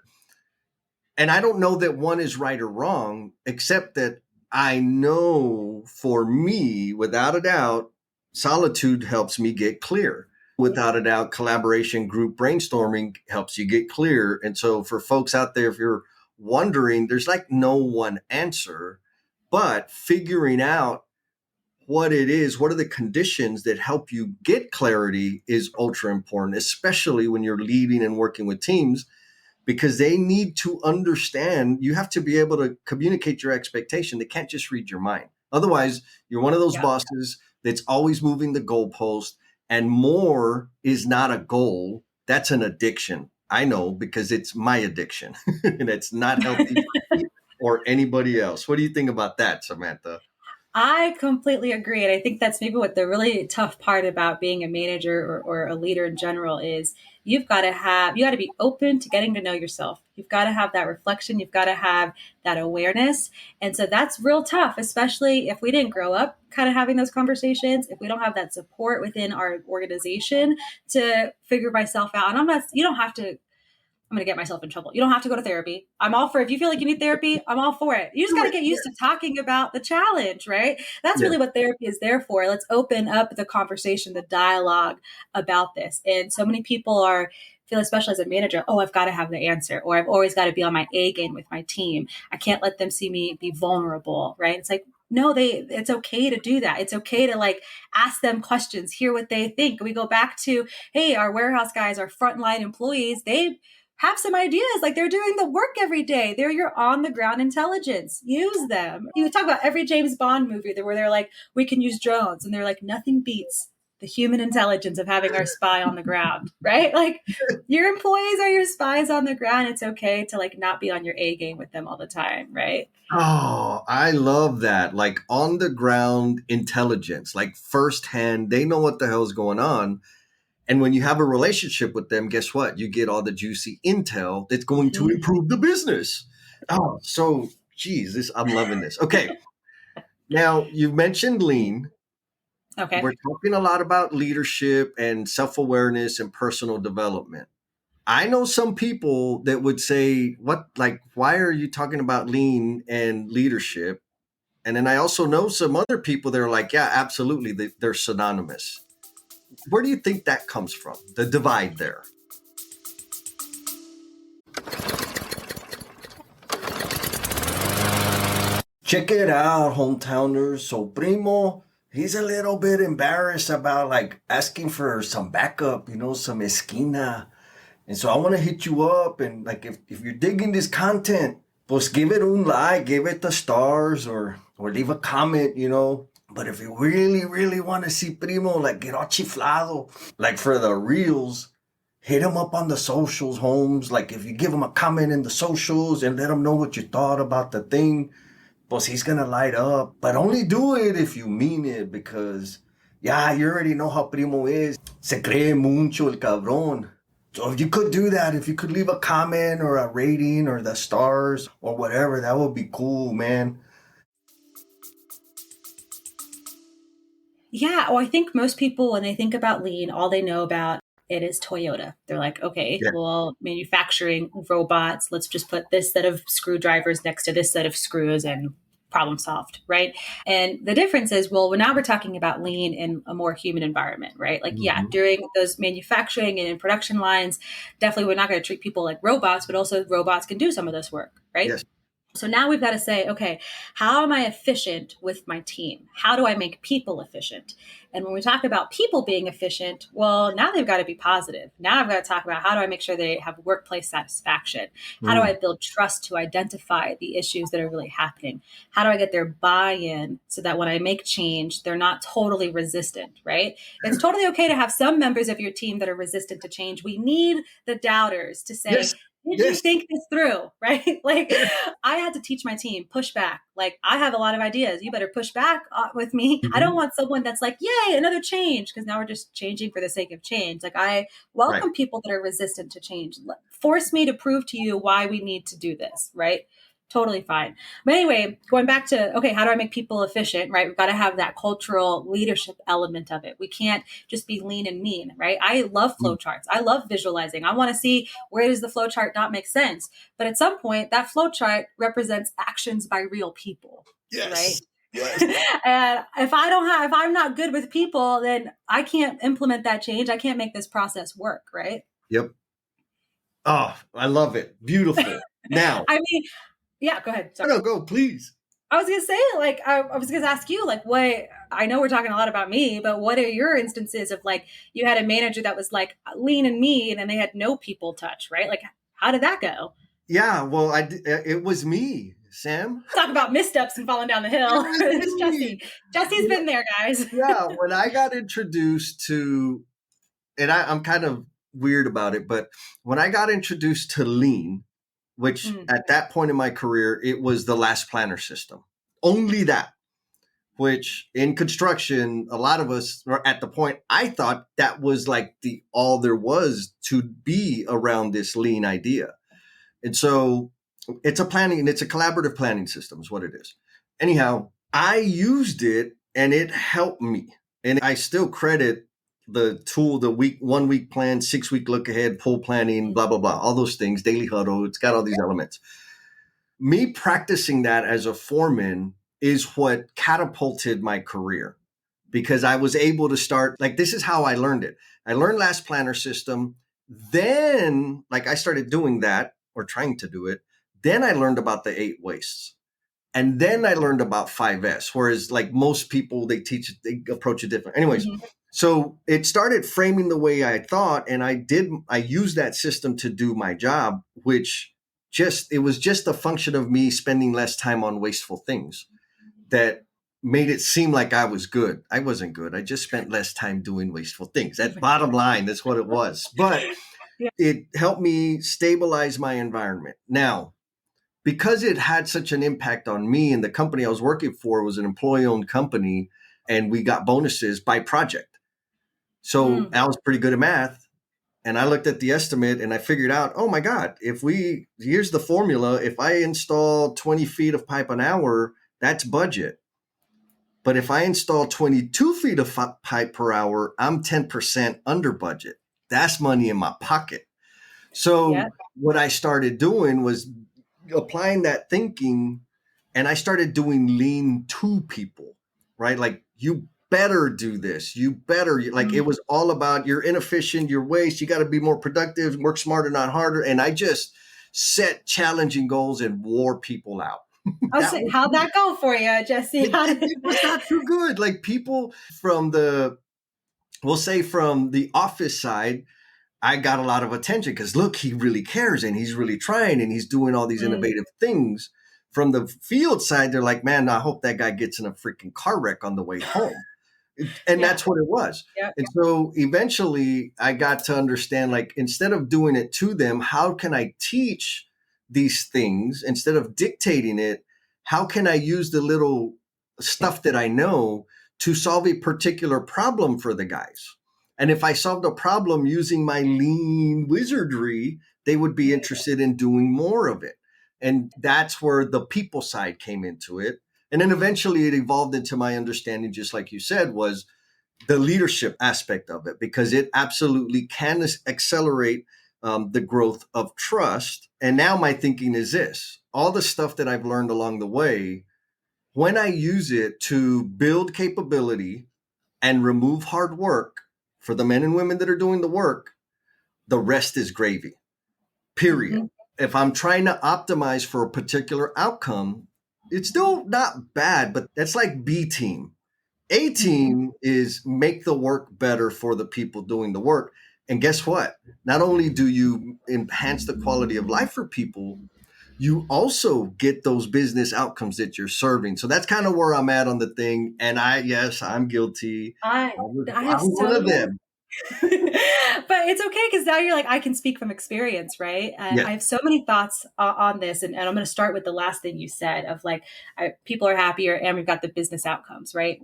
And I don't know that one is right or wrong, except that I know for me, without a doubt, solitude helps me get clear. Without a doubt, collaboration, group brainstorming helps you get clear. And so, for folks out there, if you're wondering, there's like no one answer, but figuring out what it is, what are the conditions that help you get clarity is ultra important, especially when you're leading and working with teams, because they need to understand. You have to be able to communicate your expectation. They can't just read your mind. Otherwise, you're one of those Yeah. bosses that's always moving the goalpost, and more is not a goal. That's an addiction. I know, because it's my addiction and it's not healthy for me or anybody else. What do you think about that, Samantha? I completely agree. And I think that's maybe what the really tough part about being a manager or a leader in general is you got to be open to getting to know yourself. You've got to have that reflection. You've got to have that awareness. And so that's real tough, especially if we didn't grow up kind of having those conversations, if we don't have that support within our organization to figure myself out. And you don't have to, I'm going to get myself in trouble. You don't have to go to therapy. I'm all for, if you feel like you need therapy, I'm all for it. You just got to get used to talking about the challenge, right? That's Yeah. really what therapy is there for. Let's open up the conversation, the dialogue about this. And so many people feel, especially as a manager, oh, I've got to have the answer, or I've always got to be on my A game with my team. I can't let them see me be vulnerable, right? It's like, no, it's okay to do that. It's okay to like ask them questions, hear what they think. We go back to, hey, our warehouse guys, our frontline employees, they have some ideas. Like, they're doing the work every day. They're your on the ground intelligence. Use them. You talk about every James Bond movie where they're like, we can use drones. And they're like, nothing beats the human intelligence of having our spy on the ground, right? Like, your employees are your spies on the ground. It's okay to like not be on your A game with them all the time, right? Oh, I love that. Like on the ground intelligence, like firsthand, they know what the hell's going on. And when you have a relationship with them, guess what? You get all the juicy intel that's going to Mhm. improve the business. Oh, so geez, I'm loving this. Okay. Now you've mentioned lean. Okay. We're talking a lot about leadership and self-awareness and personal development. I know some people that would say, what, like, why are you talking about lean and leadership? And then I also know some other people that are like, yeah, absolutely. They're synonymous. Where do you think that comes from? The divide there. Check it out, hometowners. So Primo, he's a little bit embarrassed about like asking for some backup, some esquina. And so I want to hit you up and like if you're digging this content, pues give it un like, give it the stars or leave a comment. But if you really, really want to see Primo like get all chiflado, like for the reels, hit him up on the socials, Holmes. Like if you give him a comment in the socials and let him know what you thought about the thing, pues he's gonna light up. But only do it if you mean it, because yeah, you already know how Primo is. Se cree mucho el cabrón. So if you could do that, if you could leave a comment or a rating or the stars or whatever, that would be cool, man. Yeah. Well, I think most people, when they think about lean, all they know about it is Toyota. They're like, okay, Yeah. well, manufacturing robots, let's just put this set of screwdrivers next to this set of screws and problem solved, right? And the difference is, well, now we're talking about lean in a more human environment, right? Like, yeah, Mhm. during those manufacturing and in production lines, definitely we're not going to treat people like robots, but also robots can do some of this work, right? Yes. So now we've got to say, okay, how am I efficient with my team? How do I make people efficient? And when we talk about people being efficient, well, now they've got to be positive. Now I've got to talk about how do I make sure they have workplace satisfaction? How do Mm. I build trust to identify the issues that are really happening? How do I get their buy-in so that when I make change, they're not totally resistant, right? It's totally okay to have some members of your team that are resistant to change. We need the doubters to say, Yes. did you Yes. think this through? Right? Like, I had to teach my team, push back. Like, I have a lot of ideas. You better push back with me. I don't Mhm. want someone that's like, yay, another change, because now we're just changing for the sake of change. Like, I Right. welcome people that are resistant to change. Force me to prove to you why we need to do this, right? Totally fine. But anyway, going back to, okay, how do I make people efficient, right? We've got to have that cultural leadership element of it. We can't just be lean and mean, right? I love flowcharts. I love visualizing. I want to see, where does the flowchart not make sense? But at some point, that flowchart represents actions by real people, right? Yes. Yes. And if I'm not good with people, then I can't implement that change. I can't make this process work, right? Yep. Oh, I love it. Beautiful. Now, I mean, yeah, go ahead. Sorry. no, go, please. I was gonna say, like, I was gonna ask you, like, what, I know we're talking a lot about me, but what are your instances of, like, you had a manager that was like lean and mean, and they had no people touch, right? Like, how did that go? Yeah, well, it was me, Sam. Talk about missteps and falling down the hill. It It's was me. Jesse. Jesse's been there, guys. Yeah, when I got introduced to, and I'm kind of weird about it, but when I got introduced to lean, which Mm, at that point in my career, it was the last planner system. Only that, which in construction, a lot of us were at the point, I thought that was like the all there was to be around this lean idea. And so it's a planning and it's a collaborative planning system is what it is. Anyhow, I used it and it helped me. And I still credit the tool, the 1 week plan, 6 week look ahead, pull planning, mm, blah, blah, blah, all those things, daily huddle. It's got all these elements. Me practicing that as a foreman is what catapulted my career because I was able to start, like, this is how I learned it. I learned last planner system. Then, like, I started doing that or trying to do it. Then I learned about the 8 wastes. And then I learned about 5S, whereas like most people, they approach it different. Anyways, mhm. so it started framing the way I thought. And I used that system to do my job, which it was just a function of me spending less time on wasteful things that made it seem like I was good. I wasn't good. I just spent less time doing wasteful things. That's bottom line. That's what it was. But Yeah. it helped me stabilize my environment. Now, because it had such an impact on me and the company I was working for was an employee owned company and we got bonuses by project. So Mm. I was pretty good at math. And I looked at the estimate and I figured out, oh my God, here's the formula. If I install 20 feet of pipe an hour, that's budget. But if I install 22 feet of pipe per hour, I'm 10% under budget. That's money in my pocket. Yeah. So what I started doing was applying that thinking and I started doing lean to people, right? Like, you better do this. You better, like, it Mm. was all about you're inefficient, your waste, you got to be more productive, work smarter, not harder. And I just set challenging goals and wore people out. I was That saying, was how'd that go for you, Jesse? How did it was not too good. Like, people from we'll say from the office side, I got a lot of attention because look, he really cares and he's really trying and he's doing all these Mm, innovative things. From the field side, they're like, man, I hope that guy gets in a freaking car wreck on the way home. And yeah. that's what it was. Yeah. And so eventually I got to understand, like, instead of doing it to them, how can I teach these things instead of dictating it? How can I use the little stuff that I know to solve a particular problem for the guys? And if I solved a problem using my lean wizardry, they would be interested in doing more of it. And that's where the people side came into it. And then eventually it evolved into my understanding, just like you said, was the leadership aspect of it, because it absolutely can accelerate the growth of trust. And now my thinking is this: all the stuff that I've learned along the way, when I use it to build capability and remove hard work for the men and women that are doing the work, the rest is gravy, period. Mhm. If I'm trying to optimize for a particular outcome, it's still not bad, but that's like B team. A Mhm. team is make the work better for the people doing the work. And guess what? Not only do you enhance the quality of life for people, you also get those business outcomes that you're serving. So that's kind of where I'm at on the thing. And yes, I'm guilty. I I I have was one of so them. but it's okay because now you're like, I can speak from experience, right? Yeah. I have so many thoughts on this, and I'm going to start with the last thing you said of like, people are happier, and we've got the business outcomes, right?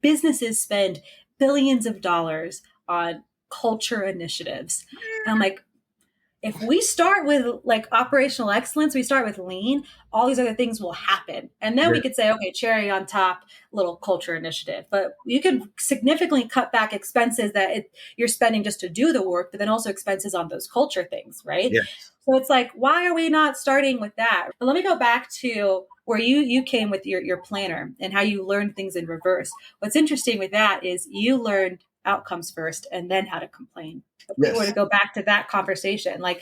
Businesses spend billions of dollars on culture initiatives, and I'm like, If we start with like operational excellence, we start with lean, all these other things will happen. And then we Yeah. could say, okay, cherry on top, little culture initiative. But you can significantly cut back expenses that you're spending just to do the work, but then also expenses on those culture things, right? Yes. So it's like, why are we not starting with that? But let me go back to where you came with your planner and how you learned things in reverse. What's interesting with that is you learned outcomes first and then how to complain. If we were to Yes. go back to that conversation, like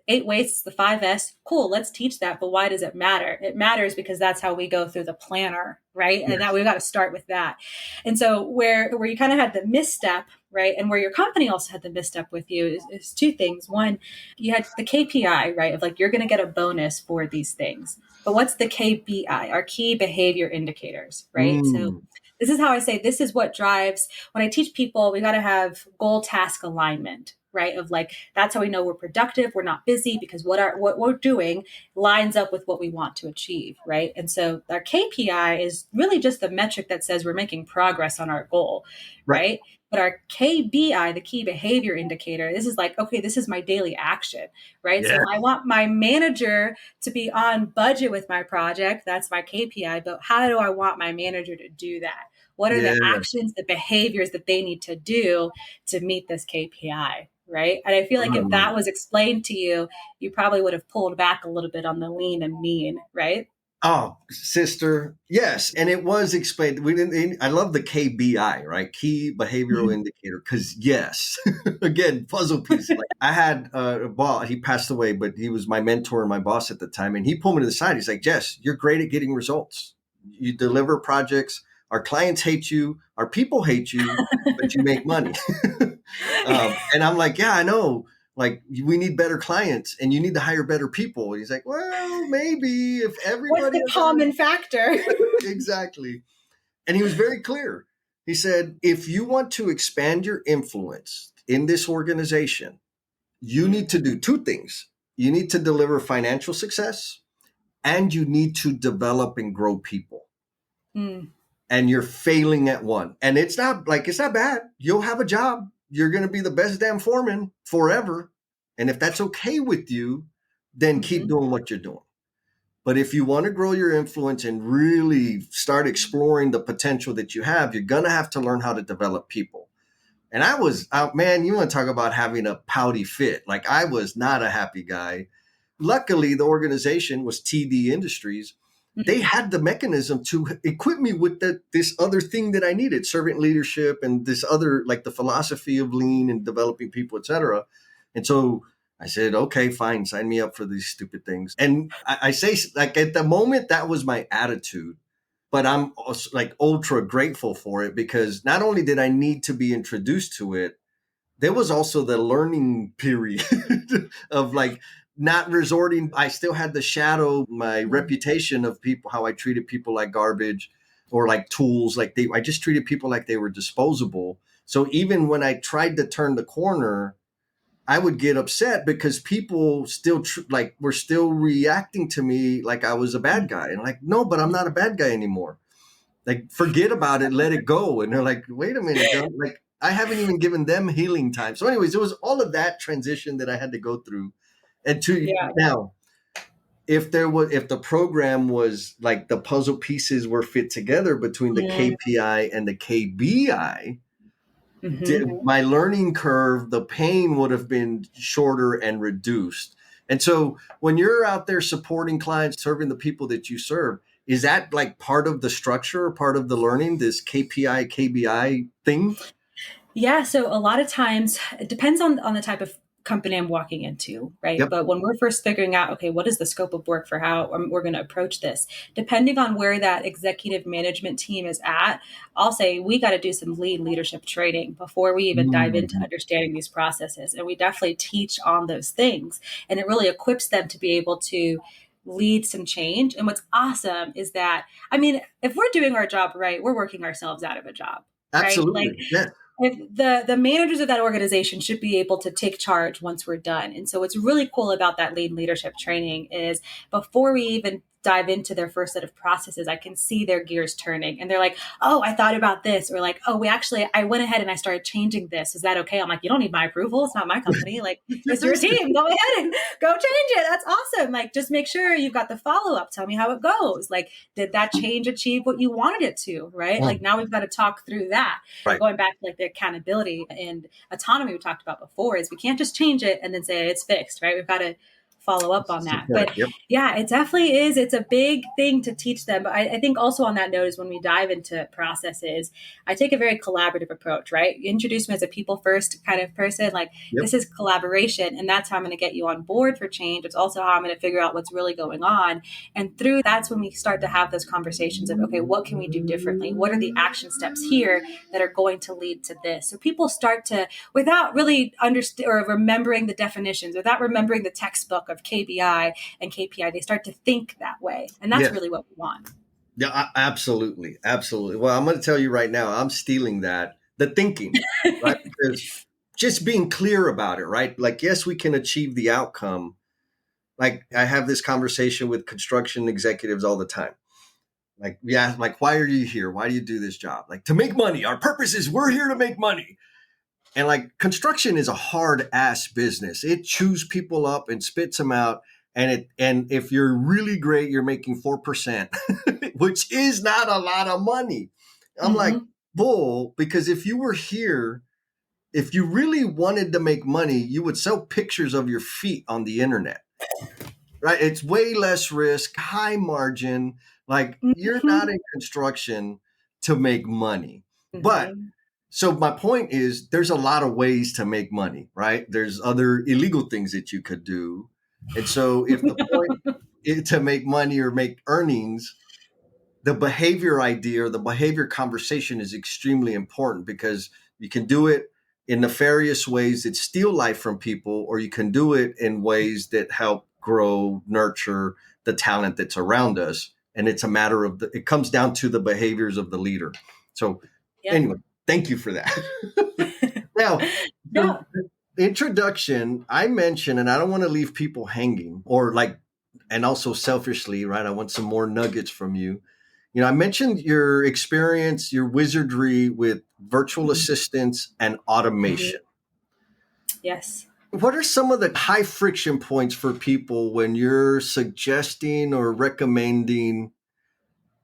8 wastes, the 5S, cool, let's teach that. But why does it matter? It matters because that's how we go through the planner, right? And that Yes. we've got to start with that. And so where you kind of had the misstep, right? And where your company also had the misstep with you is two things. One, you had the KPI, right? Of like, you're going to get a bonus for these things. But what's the KBI, our key behavior indicators, right? So Mm. this is how I say this is what drives when I teach people, we got to have goal task alignment, right? Of like, that's how we know we're productive, we're not busy because what we're doing lines up with what we want to achieve, right? And so our KPI is really just the metric that says we're making progress on our goal, Right. right? But our KBI, the key behavior indicator, this is like, okay, this is my daily action, right? So Yeah. I want my manager to be on budget with my project. That's my KPI. But how do I want my manager to do that? What are the Yeah. actions, the behaviors that they need to do to meet this KPI? Right. And I feel like if Mm. that was explained to you, you probably would have pulled back a little bit on the lean and mean. Right. Oh, sister, yes, and it was explained. We didn't. I love the KBI, right? Key behavioral indicator, because yes, again, puzzle piece. Like I had a boss. He passed away, but he was my mentor and my boss at the time. And he pulled me to the side. He's like, "Jess, you're great at getting results. You deliver projects. Our clients hate you. Our people hate you, but you make money." And I'm like, "Yeah, I know." Like we need better clients and you need to hire better people. And he's like, well, maybe if What's everybody the has common factor? exactly. And he was very clear. He said, if you want to expand your influence in this organization, you need to do two things. You need to deliver financial success and you need to develop and grow people. Mm, And you're failing at one. And it's not bad. You'll have a job. You're going to be the best damn foreman forever. And if that's okay with you, then keep mhm. doing what you're doing. But if you want to grow your influence and really start exploring the potential that you have, you're going to have to learn how to develop people. And I was out, man, you want to talk about having a pouty fit. Like I was not a happy guy. Luckily, the organization was TD Industries. They had the mechanism to equip me with this other thing that I needed, servant leadership and this other, like the philosophy of lean and developing people, et cetera. And so I said, okay, fine, sign me up for these stupid things. And I say, like, at the moment, that was my attitude. But I'm also, like ultra grateful for it because not only did I need to be introduced to it, there was also the learning period of like not resorting. I still had the shadow, my Mm. reputation of people, how I treated people like garbage or like tools. I just treated people like they were disposable. So even when I tried to turn the corner, I would get upset because people still were still reacting to me like I was a bad guy. And like, no, but I'm not a bad guy anymore. Like, forget about it, let it go. And they're like, wait a minute, like I haven't even given them healing time. So, anyways, it was all of that transition that I had to go through. And to Yeah. now, if the program was like the puzzle pieces were fit together between the Mm, KPI and the KBI, mhm. my learning curve, the pain would have been shorter and reduced. And so when you're out there supporting clients, serving the people that you serve, is that like part of the structure, part of the learning, this KPI, KBI thing? Yeah, so a lot of times it depends on the type of company I'm walking into, right? Yep. But when we're first figuring out, okay, what is the scope of work for how we're going to approach this, depending on where that executive management team is at, I'll say we got to do some lean leadership training before we even dive into Mhm. understanding these processes, and we definitely teach on those things, and it really equips them to be able to lead some change. And what's awesome is that, I mean, if we're doing our job right, we're working ourselves out of a job, right? Like Absolutely. Yeah. if the managers of that organization should be able to take charge once we're done. And so what's really cool about that lead leadership training is before we even dive into their first set of processes, I can see their gears turning and they're like, oh, I thought about this. Or like, oh, I went ahead and I started changing this. Is that okay? I'm like, you don't need my approval. It's not my company. Like, it's your team. Go ahead and go change it. That's awesome. Like, just make sure you've got the follow-up. Tell me how it goes. Like, did that change achieve what you wanted it to? Right. Like, now we've got to talk through that. Right. Going back to like the accountability and autonomy we talked about before, is we can't just change it and then say it's fixed, right? We've got to follow up on that. But yeah, it definitely is. It's a big thing to teach them. But I think also on that note is when we dive into processes, I take a very collaborative approach, right? You introduce me as a people first kind of person. Like this is collaboration. And that's how I'm going to get you on board for change. It's also how I'm going to figure out what's really going on. And through that's when we start to have those conversations of, okay, what can we do differently? What are the action steps here that are going to lead to this? So people start to, without really understand or remembering the definitions, without remembering the textbook of KBI and KPI, they start to think that way. And that's really what we want. Yeah, absolutely. Absolutely. Well, I'm going to tell you right now, I'm stealing that, the thinking, right? Because just being clear about it, right? Like, yes, we can achieve the outcome. Like I have this conversation with construction executives all the time. Like, yeah, like, why are you here? Why do you do this job? Like, to make money. Our purpose is we're here to make money. And like construction is a hard ass business. It chews people up and spits them out. And if you're really great, you're making 4%, which is not a lot of money. I'm like, bull, because if you were here, if you really wanted to make money, you would sell pictures of your feet on the internet, right? It's way less risk, high margin. Like you're not in construction to make money. But so my point is there's a lot of ways to make money, right? There's other illegal things that you could do. And so if the point is to make money or make earnings, the behavior idea or the behavior conversation is extremely important because you can do it in nefarious ways that steal life from people, or you can do it in ways that help grow, nurture the talent that's around us. And it's a matter of it comes down to the behaviors of the leader. So anyway, thank you for that. Now, the introduction, I mentioned, and I don't want to leave people hanging or like, and also selfishly, right? I want some more nuggets from you. You know, I mentioned your experience, your wizardry with virtual assistants and automation. Yes. What are some of the high friction points for people when you're suggesting or recommending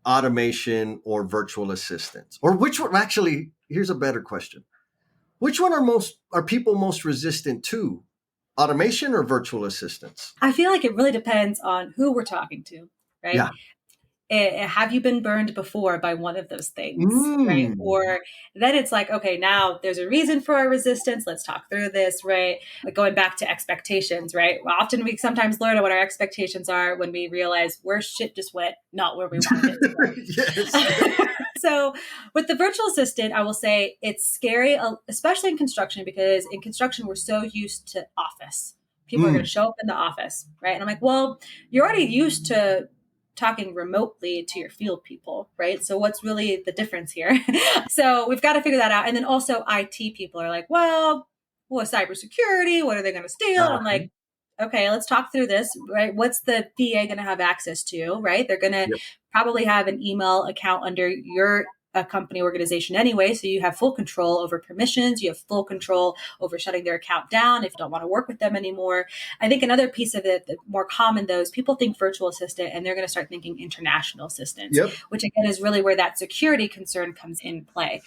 automation or virtual assistants? Or which one, actually, here's a better question. Which one are people most resistant to? Automation or virtual assistants? I feel like it really depends on who we're talking to, right? Yeah. Have you been burned before by one of those things, right? Or then it's like, okay, now there's a reason for our resistance. Let's talk through this, right? Like going back to expectations, right? Often we sometimes learn what our expectations are when we realize where shit just went, not where we wanted it to go. Yes. So with the virtual assistant, I will say it's scary, especially in construction, because in construction, we're so used to office. People are going to show up in the office, right? And I'm like, well, you're already used to talking remotely to your field people, right? So what's really the difference here? So we've got to figure that out. And then also IT people are like, well, cybersecurity, what are they going to steal? I'm like, okay, let's talk through this, right? What's the PA going to have access to, right? They're going to probably have an email account under your company organization anyway. So you have full control over permissions. You have full control over shutting their account down if you don't want to work with them anymore. I think another piece of it, the more common though, is people think virtual assistant and they're going to start thinking international assistants, which again is really where that security concern comes in play.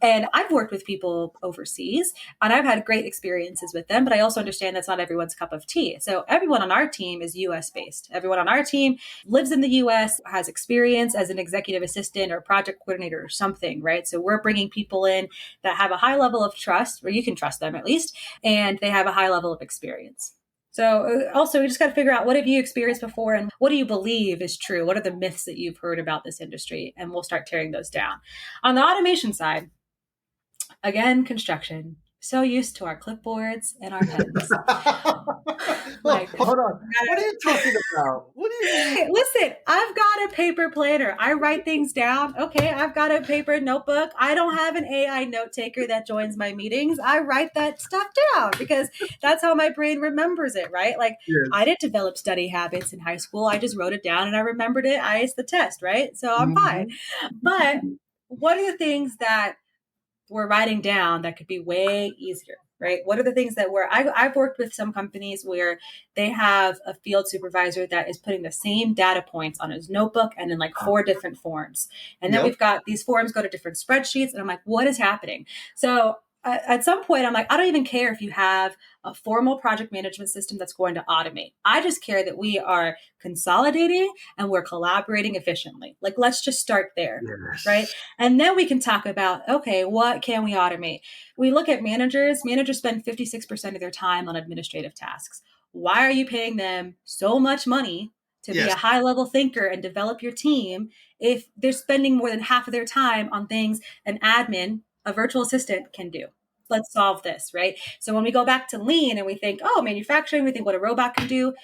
And I've worked with people overseas and I've had great experiences with them, but I also understand that's not everyone's cup of tea. So everyone on our team is US based. Everyone on our team lives in the US, has experience as an executive assistant or project coordinator or something, right? So we're bringing people in that have a high level of trust, or you can trust them at least, and they have a high level of experience. So also we just got to figure out, what have you experienced before and what do you believe is true? What are the myths that you've heard about this industry? And we'll start tearing those down. On the automation side, again, construction. So used to our clipboards and our pens. Like, hold on. What are you talking about? What are Listen, I've got a paper planner. I write things down. Okay, I've got a paper notebook. I don't have an AI note taker that joins my meetings. I write that stuff down because that's how my brain remembers it, right? Like I Yes. didn't develop study habits in high school. I just wrote it down and I remembered it. I aced the test, right? So I'm fine. Mhm. But what are the things that we're writing down that could be way easier, right? What are the things that I've worked with some companies where they have a field supervisor that is putting the same data points on his notebook and in like 4 different forms. And then Yep. we've got these forms go to different spreadsheets. And I'm like, what is happening? So at some point, I'm like, I don't even care if you have a formal project management system that's going to automate. I just care that we are consolidating and we're collaborating efficiently. Like, let's just start there, right? Yes. And then we can talk about, okay, what can we automate? We look at managers. Managers spend 56% of their time on administrative tasks. Why are you paying them so much money to be Yes. a high level thinker and develop your team if they're spending more than half of their time on things an admin, a virtual assistant can do? Let's solve this, right? So when we go back to lean and we think, oh, manufacturing, we think what a robot can do.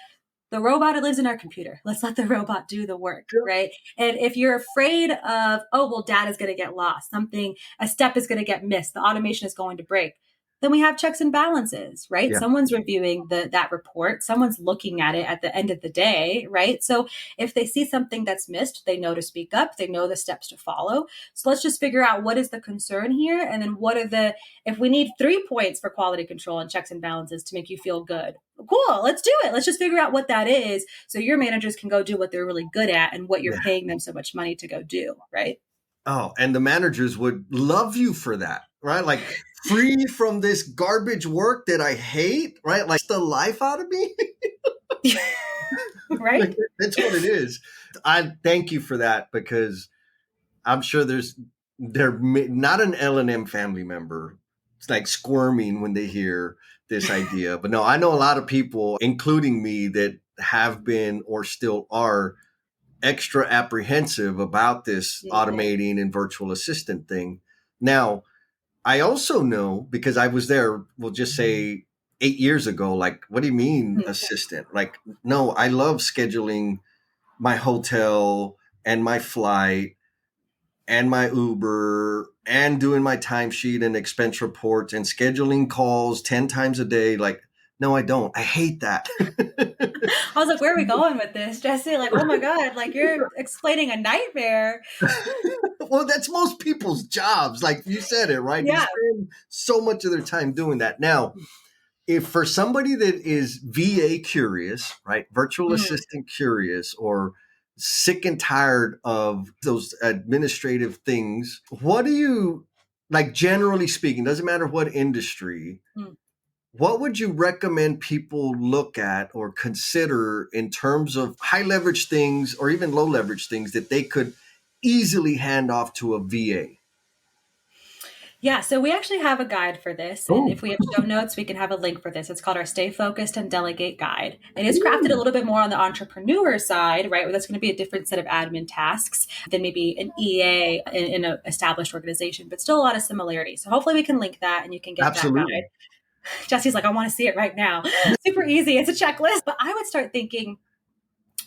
The robot lives in our computer. Let's let the robot do the work, Yep. right? And if you're afraid of, oh, well, data is going to get lost, a step is going to get missed, the automation is going to break, then we have checks and balances, right? Yeah. Someone's reviewing that report, someone's looking at it at the end of the day, right? So if they see something that's missed, they know to speak up, they know the steps to follow. So let's just figure out what is the concern here, and then if we need 3 points for quality control and checks and balances to make you feel good, cool, let's do it. Let's just figure out what that is so your managers can go do what they're really good at and what you're Yeah. paying them so much money to go do, right? Oh, and the managers would love you for that, right? Like free from this garbage work that I hate, right? Like the life out of me. Right? That's what it is. I thank you for that because I'm sure they're not an L&M family member. It's like squirming when they hear this idea. But no, I know a lot of people, including me, that have been or still are extra apprehensive about this Yeah. automating and virtual assistant thing. Now, I also know because I was there, we'll just say 8 years ago, like, what do you mean assistant? Like, no, I love scheduling my hotel and my flight and my Uber and doing my timesheet and expense report and scheduling calls 10 times a day. Like, no, I don't. I hate that. I was like, where are we going with this, Jesse? Like, oh my God, like you're explaining a nightmare. Well, that's most people's jobs. Like you said it, right? They Yeah. spend so much of their time doing that. Now, if for somebody that is VA curious, right, virtual Mm, assistant curious, or sick and tired of those administrative things, what do you like, generally speaking, doesn't matter what industry, mm. what would you recommend people look at or consider in terms of high leverage things or even low leverage things that they could easily hand off to a VA? Yeah, so we actually have a guide for this. And Oh, if we have show notes, we can have a link for this. It's called our Stay Focused and Delegate Guide. It is crafted a little bit more on the entrepreneur side, right? Where that's going to be a different set of admin tasks than maybe an EA in an established organization, but still a lot of similarities. So hopefully we can link that and you can get that absolutely. guide. Jesse's like, I want to see it right now. Super easy. It's a checklist. But I would start thinking,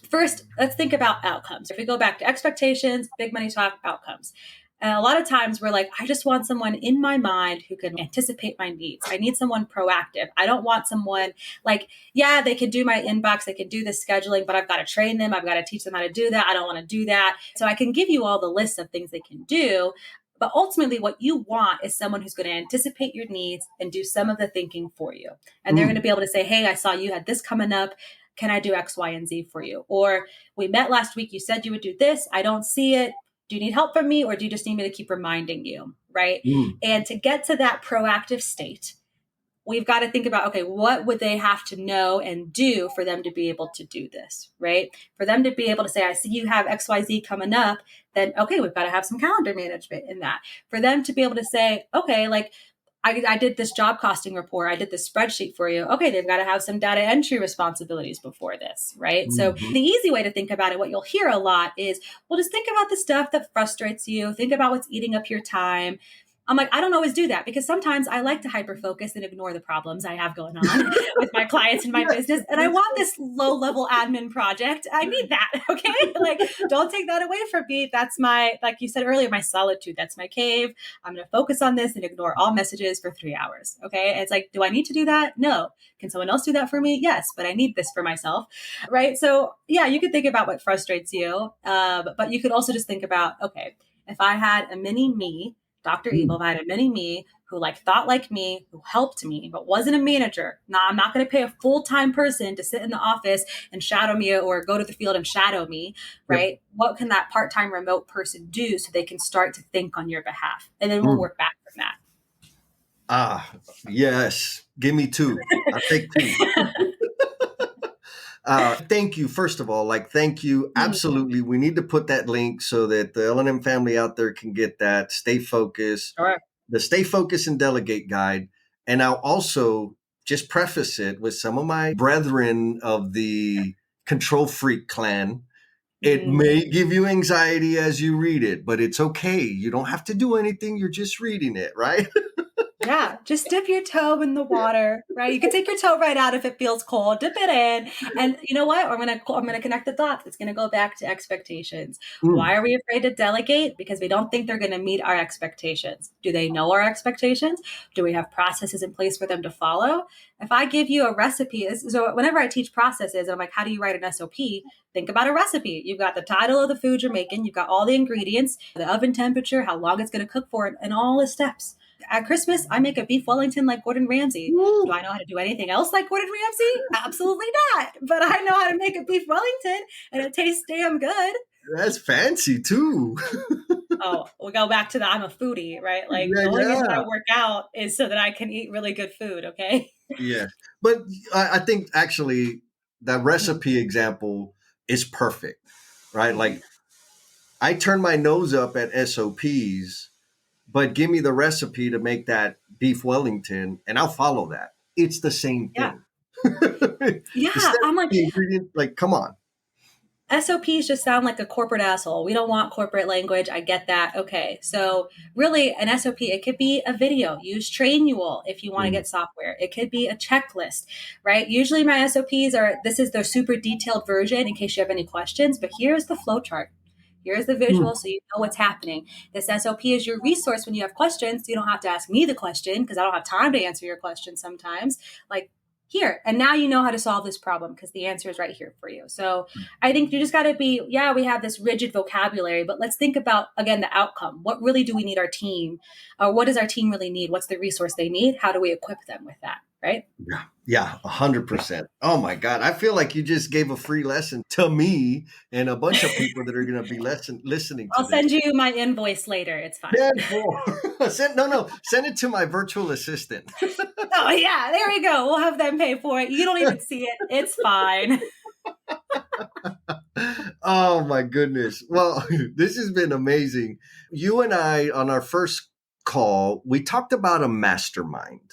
first, let's think about outcomes. If we go back to expectations, big money talk, outcomes. And a lot of times we're like, I just want someone in my mind who can anticipate my needs. I need someone proactive. I don't want someone like, yeah, they can do my inbox, they can do the scheduling, but I've got to train them. I've got to teach them how to do that. I don't want to do that. So I can give you all the lists of things they can do. But ultimately, what you want is someone who's going to anticipate your needs and do some of the thinking for you. And they're going to be able to say, hey, I saw you had this coming up. Can I do X, Y, and Z for you? Or we met last week. You said you would do this. I don't see it. Do you need help from me, or do you just need me to keep reminding you? Right. Mm. And to get to that proactive state, we've got to think about, okay, what would they have to know and do for them to be able to do this, right? For them to be able to say, I see you have XYZ coming up, then, okay, we've got to have some calendar management in that. For them to be able to say, okay, like, I did this job costing report. I did this spreadsheet for you. Okay, they've got to have some data entry responsibilities before this, right? So Mhm. the easy way to think about it, what you'll hear a lot is, well, just think about the stuff that frustrates you. Think about what's eating up your time. I'm like, I don't always do that because sometimes I like to hyper focus and ignore the problems I have going on with my clients and my Yes, business. And I want this low level admin project. I need that. Okay. Like, don't take that away from me. That's my, like you said earlier, my solitude. That's my cave. I'm going to focus on this and ignore all messages for 3 hours. Okay. And it's like, do I need to do that? No. Can someone else do that for me? Yes. But I need this for myself. Right. So, yeah, you could think about what frustrates you. But you could also just think about, okay, if I had a mini me, Dr. Evil, mm, if I had a mini me who like thought like me, who helped me, but wasn't a manager. Now I'm not going to pay a full-time person to sit in the office and shadow me or go to the field and shadow me, yep. right? What can that part-time remote person do so they can start to think on your behalf? And then we'll Mm. work back from Ah, yes. Give me two. I'll take two. that. Thank you, first of all. Like, thank you. Mhm. Absolutely. We need to put that link so that the L&M family out there can get that. Stay focused, Sure. the Stay Focused and Delegate Guide. And I'll also just preface it with some of my brethren of the Control Freak clan. It Mm. may give you anxiety as you read it, but it's okay. You don't have to do anything. You're just reading it, right? Yeah, just dip your toe in the water, right? You can take your toe right out if it feels cold. Dip it in, and you know what? I'm gonna connect the dots. It's gonna go back to expectations. Mm, Why are we afraid to delegate? Because we don't think they're gonna meet our expectations. Do they know our expectations? Do we have processes in place for them to follow? If I give you a recipe, so whenever I teach processes, I'm like, how do you write an SOP? Think about a recipe. You've got the title of the food you're making. You've got all the ingredients, the oven temperature, how long it's going to cook for, and all the steps. At Christmas, I make a beef Wellington like Gordon Ramsay. Do woo, I know how to do anything else like Gordon Ramsay? Absolutely not. But I know how to make a beef Wellington and it tastes damn good. that's fancy too. Oh, we go back to the I'm a foodie, right? Like Yeah, the only reason I yeah. work out is so that I can eat really good food, okay? Yeah. But I think actually that recipe example is perfect, right? Mhm. Like, I turn my nose up at SOPs, but give me the recipe to make that beef Wellington and I'll follow that. It's the same Yeah. thing. Yeah. Instead of I'm like, the ingredient, like, come on. SOPs just sound like a corporate asshole. We don't want corporate language. I get that. Okay. So, really, an SOP, it could be a video. Use Trainual if you want to Mm, get software. It could be a checklist, right? Usually, my SOPs are this is the super detailed version in case you have any questions, but here's the flow chart. Here's the mm, visual so you know what's happening. This SOP is your resource when you have questions. So you don't have to ask me the question because I don't have time to answer your question sometimes. Like, here and now you know how to solve this problem because the answer is right here for you. So I think you just got to be, yeah, we have this rigid vocabulary, but let's think about again the outcome. What really do we need our team, or what does our team really need? What's the resource they need? How do we equip them with that, right? yeah. Yeah, 100%. Oh my God. I feel like you just gave a free lesson to me and a bunch of people that are going to be listening to I'll this. send you my invoice later. It's fine. Yeah, send it to my virtual assistant. Oh yeah, there we go. We'll have them pay for it. You don't even see it. It's fine. Oh my goodness. Well, this has been amazing. You and I, on our first call, we talked about a mastermind.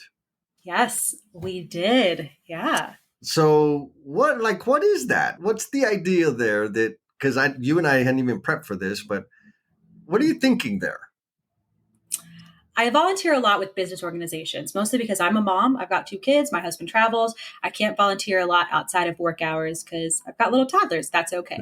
Yes, we did. Yeah. So what is that? What's the idea there that, because you and I hadn't even prepped for this, but what are you thinking there? I volunteer a lot with business organizations, mostly because I'm a mom. I've got two kids. My husband travels. I can't volunteer a lot outside of work hours because I've got little toddlers. That's okay.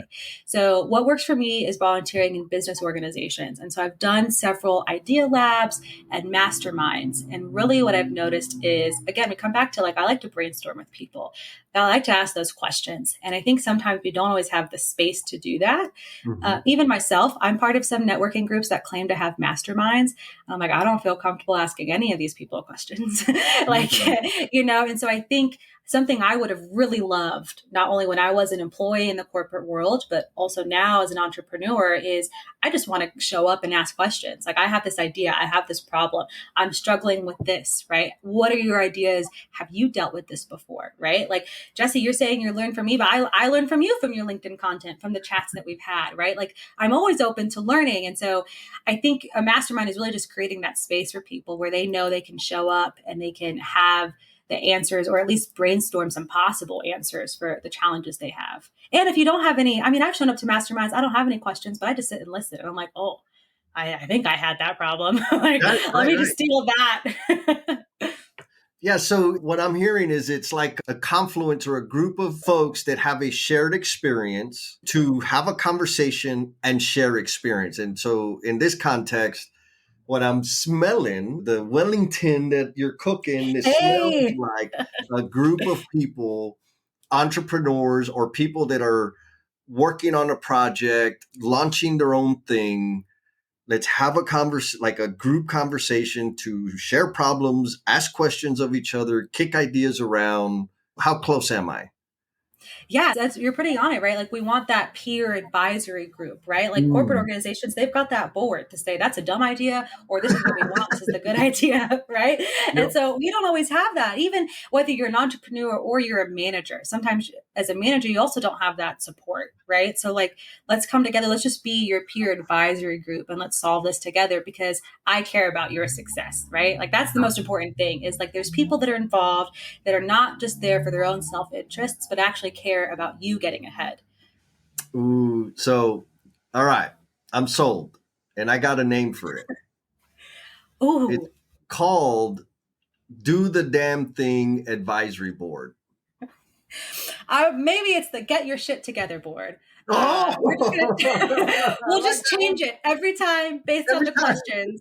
So, what works for me is volunteering in business organizations. And so, I've done several idea labs and masterminds. And really, what I've noticed is, again, we come back to like, I like to brainstorm with people. I like to ask those questions. And I think sometimes we don't always have the space to do that. Mhm. Even myself, I'm part of some networking groups that claim to have masterminds. I'm like, I don't feel comfortable asking any of these people questions. Like, Mhm. and so I think something I would have really loved, not only when I was an employee in the corporate world, but also now as an entrepreneur, is I just want to show up and ask questions. Like, I have this idea, I have this problem, I'm struggling with this, right? What are your ideas? Have you dealt with this before, right? Like, Jesse, you're saying you learn from me, but I learn from you from your LinkedIn content, from the chats that we've had, right? Like, I'm always open to learning. And so I think a mastermind is really just creating that space for people where they know they can show up and they can have the answers or at least brainstorm some possible answers for the challenges they have. And if you don't have any, I mean, I've shown up to masterminds, I don't have any questions, but I just sit and listen. And I'm like, oh, I think I had that problem. Like, Right, let right, me right. just steal that. Yeah, so what I'm hearing is it's like a confluence or a group of folks that have a shared experience to have a conversation and share experience. And so in this context, what I'm smelling, the Wellington that you're cooking, it smells Hey, like a group of people, entrepreneurs or people that are working on a project, launching their own thing. Let's have a like a group conversation to share problems, ask questions of each other, kick ideas around. How close am I? yeah, that's you're pretty on it, right? Like we want that peer advisory group, right? Like corporate Mm, organizations, they've got that board to say that's a dumb idea or this is what we want, this is the good idea, right? And yep. so we don't always have that. Even whether you're an entrepreneur or you're a manager, sometimes as a manager you also don't have that support, right? So like let's come together, let's just be your peer advisory group and let's solve this together because I care about your success, right? Like that's the most important thing is like there's people that are involved that are not just there for their own self interests, but actually care about you getting ahead. Ooh, so, all right, I'm sold. And I got a name for it. It's Ooh, called Do the Damn Thing Advisory Board. maybe it's the get your shit together board. We're just Oh, gonna I we'll like just that one change it every time based on every the time. questions,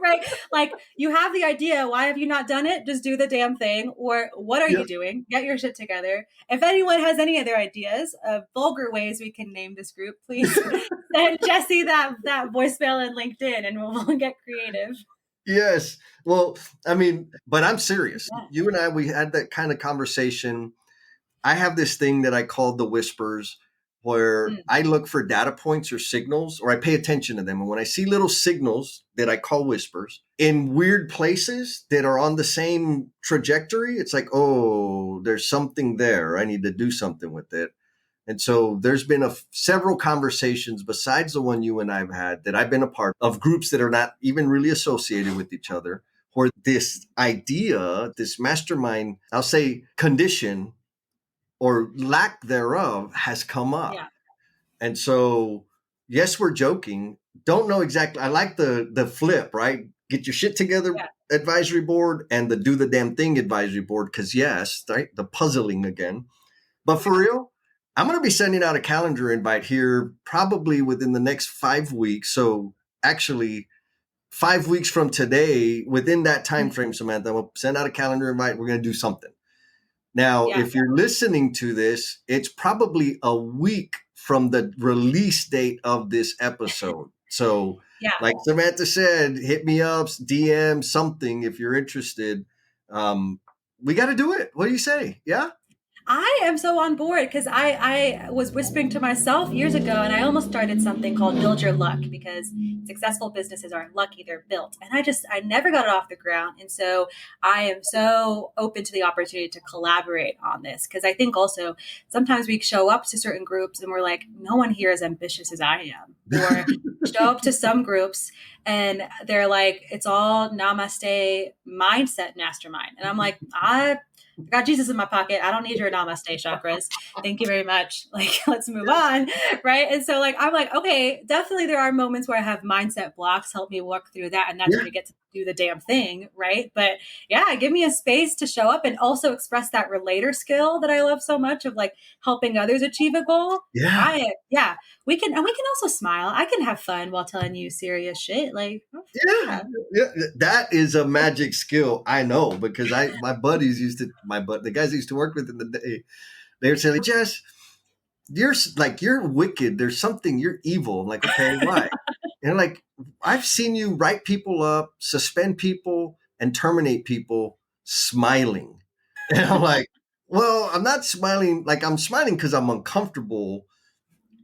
right? Like you have the idea, why have you not done it? Just do the damn thing. Or what are Yeah. you doing? Get your shit together. If anyone has any other ideas of vulgar ways we can name this group, please send Jesse that voicemail in LinkedIn, and we'll get creative. Yes. Well, I mean, but I'm serious. Yeah. You and I, we had that kind of conversation. I have this thing that I call the whispers, where Mm, I look for data points or signals, or I pay attention to them. And when I see little signals that I call whispers in weird places that are on the same trajectory, it's like, oh, there's something there. I need to do something with it. And so there's been several conversations besides the one you and I've had that I've been a part of groups that are not even really associated with each other, where this idea, this mastermind, I'll say condition or lack thereof has come up. yeah. And so, yes, we're joking. Don't know exactly. I like the flip, right? Get your shit together Yeah. advisory board and the do the damn thing advisory board. Cause yes, right? The puzzling again. But for real, I'm going to be sending out a calendar invite here probably within the next 5 weeks. So actually, 5 weeks from today, within that time Mhm. frame, Samantha, we'll send out a calendar invite. We're going to do something. Now, Yeah. if you're listening to this, it's probably a week from the release date of this episode. So, Yeah. like Samantha said, hit me up, DM something if you're interested. We got to do it. What do you say? Yeah. I am so on board because I was whispering to myself years ago and I almost started something called Build Your Luck because successful businesses aren't lucky, they're built. And I never got it off the ground. And so I am so open to the opportunity to collaborate on this because I think also sometimes we show up to certain groups and we're like, no one here is ambitious as I am. Or show up to some groups and they're like, it's all namaste mindset mastermind. And I'm like, I got Jesus in my pocket. I don't need your namaste chakras. Thank you very much. Like, let's move on. Right. And so, like, I'm like, okay, definitely there are moments where I have mindset blocks, help me work through that. And that's Yeah. when we get to do the damn thing. Right. But yeah, give me a space to show up and also express that relator skill that I love so much of like helping others achieve a goal. Yeah. Yeah, we can also smile. I can have fun while telling you serious shit. Like, oh, Yeah, yeah. yeah, that is a magic skill. I know because my buddies used to the guys I used to work with in the day. They would say, like, "Jess, you're wicked. There's something. You're evil." I'm like, okay, why? And like, I've seen you write people up, suspend people, and terminate people smiling. And I'm like, well, I'm not smiling. Like I'm smiling because I'm uncomfortable,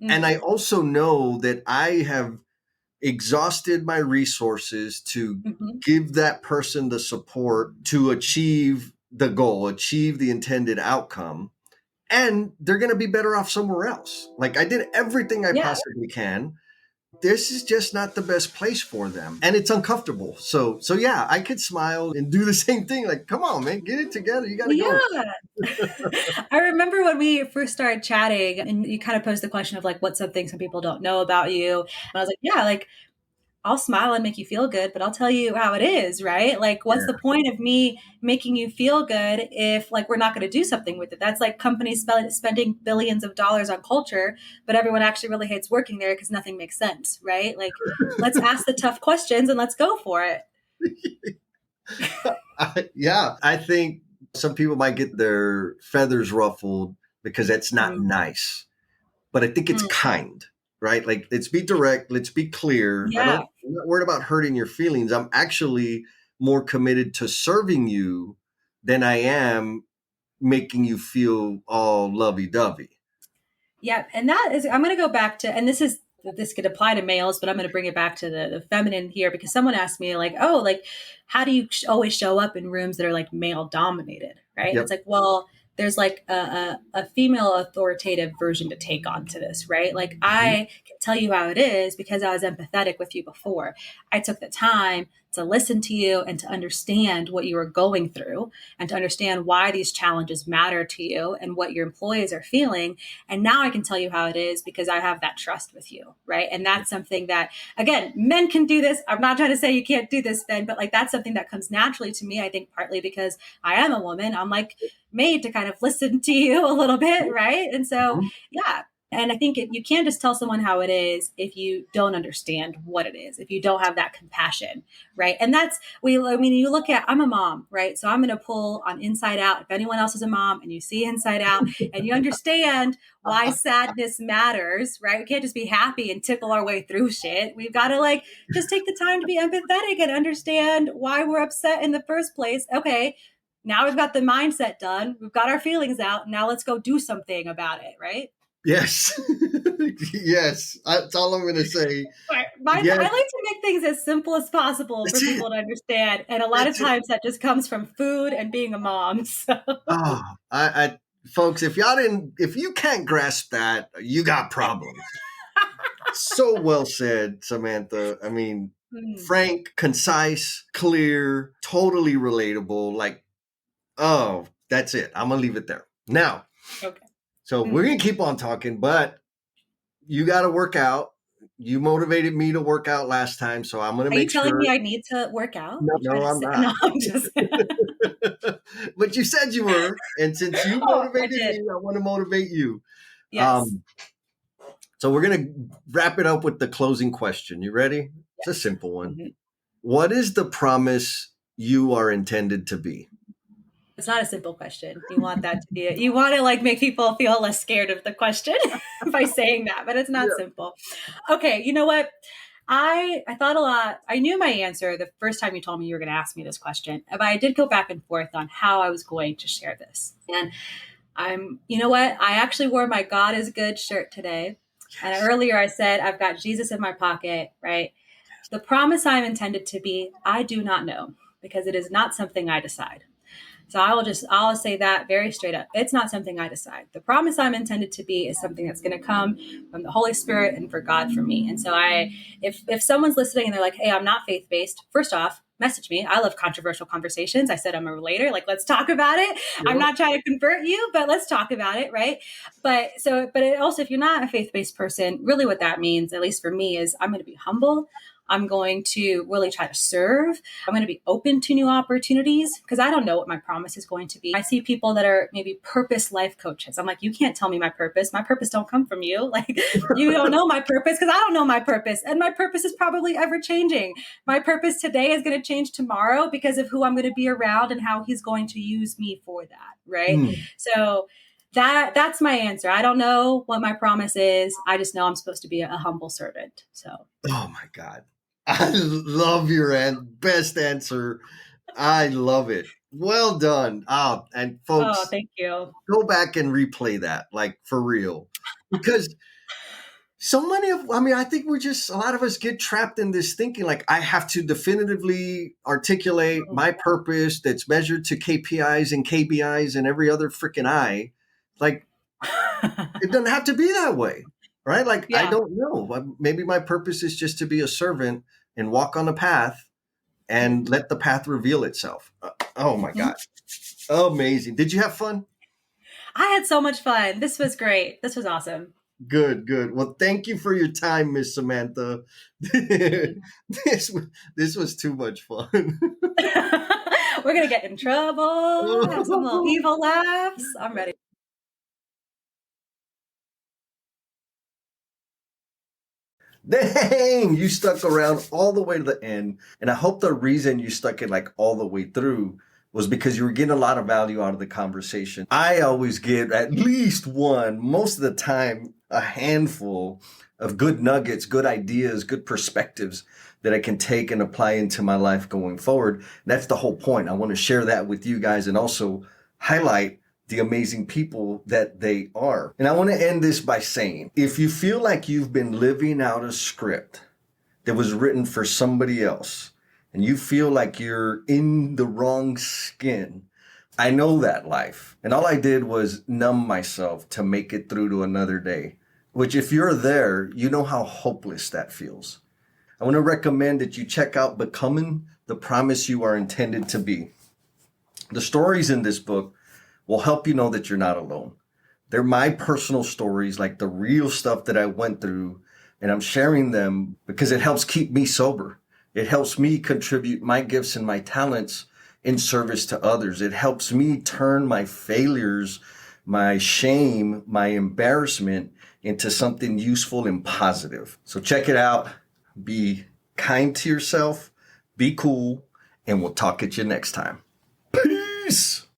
and I Mm, also know that I have exhausted my resources to mhm. give that person the support to achieve the goal, achieve the intended outcome, and they're going to be better off somewhere else. Like I did everything I Yeah. possibly can. This is just not the best place for them and it's uncomfortable. So yeah, I could smile and do the same thing like come on man, get it together. You got to go. Yeah. I remember when we first started chatting and you kind of posed the question of like, what's something some people don't know about you? And I was like, yeah, like I'll smile and make you feel good, but I'll tell you how it is, right? Like, what's the point of me making you feel good if like we're not going to do something with it? That's like companies spending billions of dollars on culture, but everyone actually really hates working there because nothing makes sense, right? Like, let's ask the tough questions and let's go for it. Yeah, I think some people might get their feathers ruffled because that's not nice, but I think it's kind, right? Like, let's be direct, let's be clear. Yeah. I'm not worried about hurting your feelings. I'm actually more committed to serving you than I am making you feel all lovey dovey. Yeah. And that is, I'm going to go back to, and this could apply to males, but I'm going to bring it back to the feminine here because someone asked me like, oh, like, how do you always show up in rooms that are like male dominated? Right. And Yep. it's like, well, there's like a female authoritative version to take on to this, right? Like I can tell you how it is because I was empathetic with you before. I took the time to listen to you and to understand what you were going through and to understand why these challenges matter to you and what your employees are feeling. And now I can tell you how it is because I have that trust with you, right? And that's something that, again, men can do this. I'm not trying to say you can't do this, Ben, but like that's something that comes naturally to me. I think partly because I am a woman. I'm like made to kind of listen to you a little bit, right? And so, yeah. And I think you can't just tell someone how it is if you don't understand what it is, if you don't have that compassion, right? And you look at, I'm a mom, right? So I'm going to pull on Inside Out. If anyone else is a mom and you see Inside Out and you understand why sadness matters, right? We can't just be happy and tickle our way through shit. We've got to like just take the time to be empathetic and understand why we're upset in the first place. Okay, now we've got the mindset done. We've got our feelings out. Now let's go do something about it, right? Yes. Yes. That's all I'm going to say. I like to make things as simple as possible for people to understand. And a lot of times that just comes from food and being a mom. So. Oh, folks, if you can't grasp that, you got problems. So well said, Samantha. I mean, frank, concise, clear, totally relatable. Like, oh, that's it. I'm going to leave it there. Now, okay. So we're going to keep on talking, but you got to work out. You motivated me to work out last time, so I'm going to make sure. Are you telling me I need to work out? No, I'm not. No, I'm just... But you said you were, and since you motivated me, I want to motivate you. Yes. So we're going to wrap it up with the closing question. You ready? Yes. It's a simple one. Mm-hmm. What is the promise you are intended to be? It's not a simple question. You want that to be it. You want to like make people feel less scared of the question by saying that, but it's not simple. Okay, you know what? I thought a lot. I knew my answer the first time you told me you were going to ask me this question, but I did go back and forth on how I was going to share this. And you know what? I actually wore my God is Good shirt today. Yes. And earlier I said, I've got Jesus in my pocket, right? The promise I'm intended to be, I do not know, because it is not something I decide. So I'll say that very straight up. It's not something I decide. The promise I'm intended to be is something that's going to come from the Holy Spirit and for God for me. And so if someone's listening and they're like, hey, I'm not faith-based, first off, message me. I love controversial conversations. I said I'm a relator. Like, let's talk about it. Yeah. I'm not trying to convert you, but let's talk about it, right? But also, if you're not a faith-based person, really what that means, at least for me, is I'm going to be humble. I'm going to really try to serve. I'm going to be open to new opportunities because I don't know what my promise is going to be. I see people that are maybe purpose life coaches. I'm like, you can't tell me my purpose. My purpose don't come from you. Like, you don't know my purpose because I don't know my purpose. And my purpose is probably ever changing. My purpose today is going to change tomorrow because of who I'm going to be around and how he's going to use me for that. Right. So that's my answer. I don't know what my promise is. I just know I'm supposed to be a humble servant. So. Oh my God. I love your best answer. I love it. Well done. Oh, and folks, thank you. Go back and replay that, like for real. Because I think a lot of us get trapped in this thinking, like, I have to definitively articulate my purpose that's measured to KPIs and KBIs and every other freaking I. Like, it doesn't have to be that way. Right? Like, I don't know. Maybe my purpose is just to be a servant and walk on the path and let the path reveal itself. Oh my God. Amazing. Did you have fun? I had so much fun. This was great. This was awesome. Good, good. Well, thank you for your time, Miss Samantha. This was too much fun. We're gonna get in trouble, have some little evil laughs. I'm ready. Dang, you stuck around all the way to the end. And I hope the reason you stuck it like all the way through was because you were getting a lot of value out of the conversation. I always get at least one, most of the time, a handful of good nuggets, good ideas, good perspectives that I can take and apply into my life going forward. That's the whole point. I want to share that with you guys and also highlight the amazing people that they are. And I want to end this by saying, if you feel like you've been living out a script that was written for somebody else, and you feel like you're in the wrong skin, I know that life. And all I did was numb myself to make it through to another day, which if you're there, you know how hopeless that feels. I want to recommend that you check out Becoming the Promise You Are Intended to Be. The stories in this book will help you know that you're not alone. They're my personal stories, like the real stuff that I went through, and I'm sharing them because it helps keep me sober. It helps me contribute my gifts and my talents in service to others. It helps me turn my failures, my shame, my embarrassment into something useful and positive. So check it out. Be kind to yourself, be cool, and we'll talk at you next time. Peace.